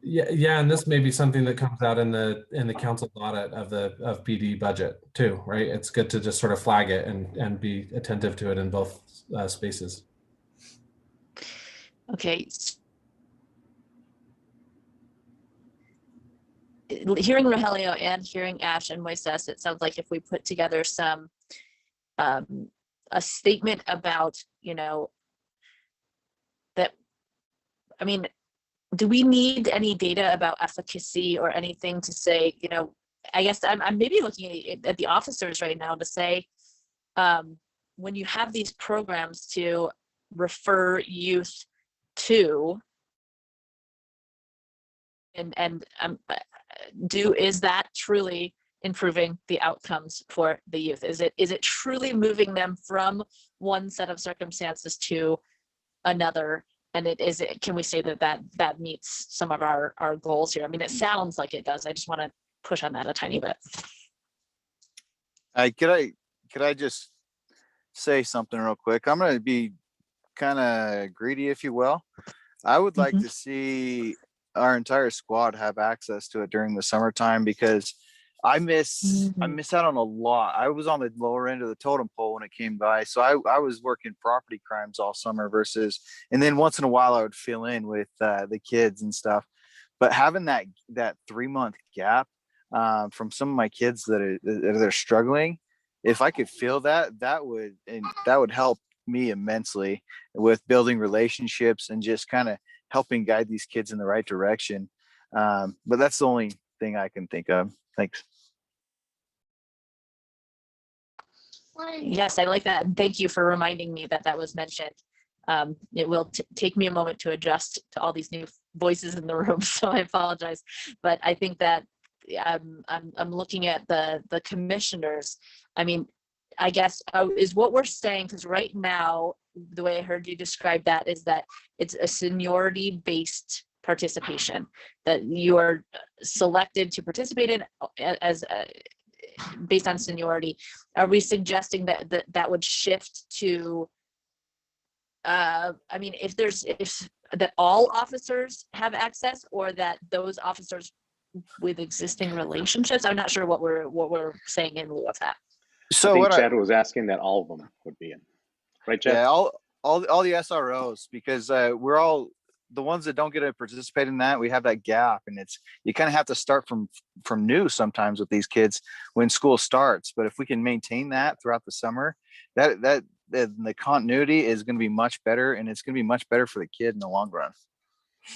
Yeah, and this may be something that comes out in the council audit of PD budget too, right? It's good to just sort of flag it and be attentive to it in both spaces. Okay. Hearing Rogelio and hearing Ash and Moises, it sounds like if we put together some a statement about, you know, that, I mean, do we need any data about efficacy or anything to say, you know, I guess I'm maybe looking at the officers right now to say, when you have these programs to refer youth to, and is that truly improving the outcomes for the youth? Is it truly moving them from one set of circumstances to another? And can we say that meets some of our goals here? I mean, it sounds like it does. I just want to push on that a tiny bit. Could I just say something real quick? I'm going to be kind of greedy, if you will. I would like to see our entire squad have access to it during the summertime, because I miss out on a lot. I was on the lower end of the totem pole when it came by. So I was working property crimes all summer and then once in a while I would fill in with the kids and stuff. But having that 3-month gap, from some of my kids that are struggling. If I could feel that, that would help me immensely with building relationships and just kind of helping guide these kids in the right direction. But that's the only thing I can think of. Thanks. Yes, I like that. And thank you for reminding me that that was mentioned. It will take me a moment to adjust to all these new voices in the room, so I apologize. But I think that I'm looking at the commissioners. I mean, I guess is what we're saying, because right now, the way I heard you describe that is that it's a seniority based participation, that you are selected to participate in as based on seniority. Are we suggesting that that would shift to I mean, if that all officers have access, or that those officers with existing relationships? I'm not sure what we're saying in lieu of that. So I think what Chad was asking that all of them would be in, right, Chad? Yeah, all the SROs, because we're all the ones that don't get to participate in that. We have that gap, and you kind of have to start from new sometimes with these kids when school starts. But if we can maintain that throughout the summer, that the continuity is going to be much better, and it's going to be much better for the kid in the long run.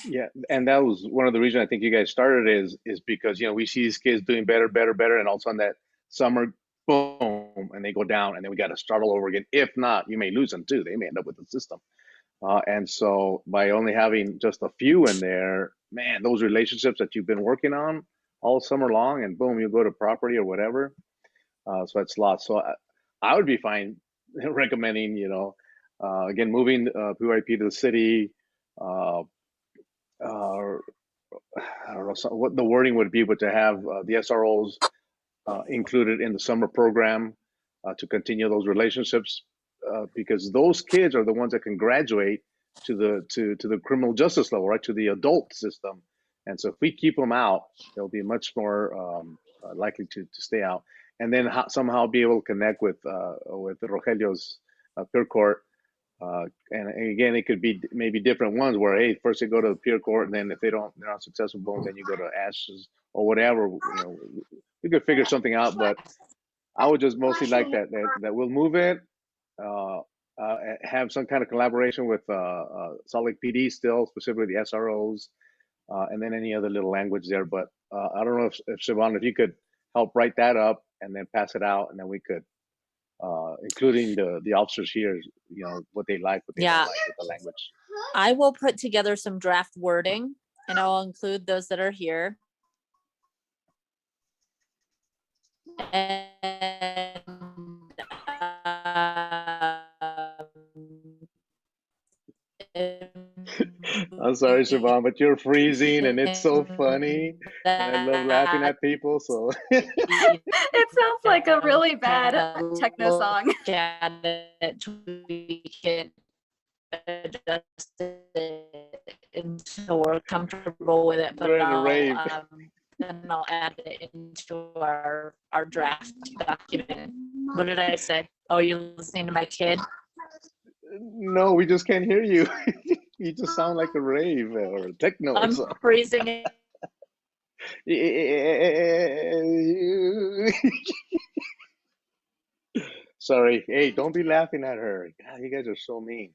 Yeah, and that was one of the reasons I think you guys started is because, you know, we see these kids doing better, and all of a sudden that summer, boom, and they go down, and then we got to start all over again. If not, you may lose them too. They may end up with the system. And so by only having just a few in there, man, those relationships that you've been working on all summer long, and boom, you go to property or whatever. So that's lost. So I would be fine recommending, you know, again, moving PYP to the city. I don't know what the wording would be, but to have the SROs included in the summer program to continue those relationships, because those kids are the ones that can graduate to the criminal justice level, right, to the adult system. And so if we keep them out, they'll be much more likely to stay out, and then somehow be able to connect with Rogelio's peer court. And again, it could be maybe different ones where, hey, first they go to the peer court, and then if they're not successful, boom, then you go to ashes or whatever. You know, we could figure something out, but I would just mostly like that we'll move it, have some kind of collaboration with Salt Lake PD still, specifically the SROs, and then any other little language there. But I don't know if Siobhan, if you could help write that up and then pass it out, and then we could, including the officers here, you know, what they like, what they don't like with the language. I will put together some draft wording, and I'll include those that are here. And I'm sorry, Siobhan, but you're freezing, and it's so funny, and I love laughing at people. So it sounds like a really bad techno song. We can adjust it until we're comfortable with it, but then I'll add it into our draft document. What did I say? Oh, you're listening to my kid? No, we just can't hear you. You just sound like a rave or a techno. I'm freezing it. Sorry. Hey, don't be laughing at her. God, you guys are so mean.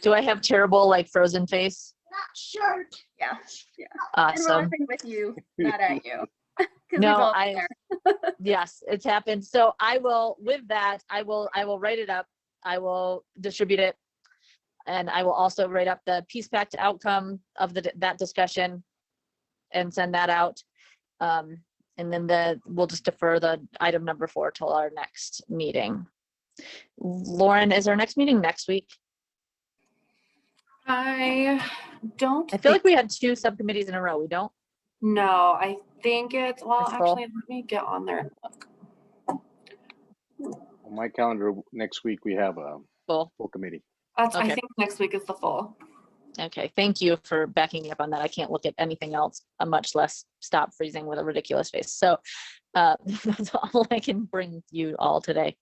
Do I have terrible, like, frozen face? Not sure. Yeah. Awesome. And we're laughing with you, not at you. No, yes, it's happened. So I will, with that, I will write it up. I will distribute it, and I will also write up the Peace Pact outcome of that discussion and send that out. And then we'll just defer the item number 4 till our next meeting. Lauren, is our next meeting next week? I feel like we had 2 subcommittees in a row. We don't? No, I think it's, well, It's actually, full. let me get on there and look. On my calendar next week, we have a full committee. I think next week is the full. Okay, thank you for backing me up on that. I can't look at anything else, much less stop freezing with a ridiculous face. So that's all I can bring you all today.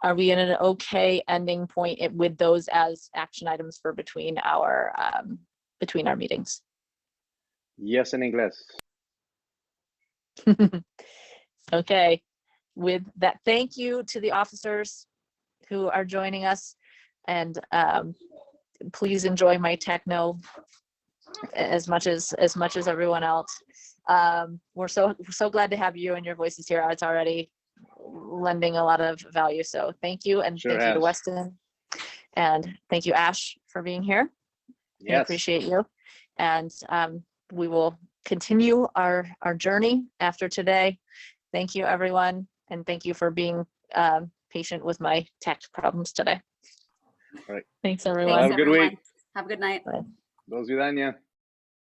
Are we in an okay ending point with those as action items for between our meetings? Yes, in English. Okay, with that, thank you to the officers who are joining us, and please enjoy my techno as much as everyone else. We're so glad to have you and your voices here. It's already lending a lot of value, so thank you, and Sure thank you to has. Weston, and thank you, Ash, for being here. I Yes. appreciate you, and we will continue our journey after today. Thank you, everyone, and thank you for being patient with my tech problems today. All right. Thanks, Well, everyone. have a good week. Have a good night. Bye. Dos vidania.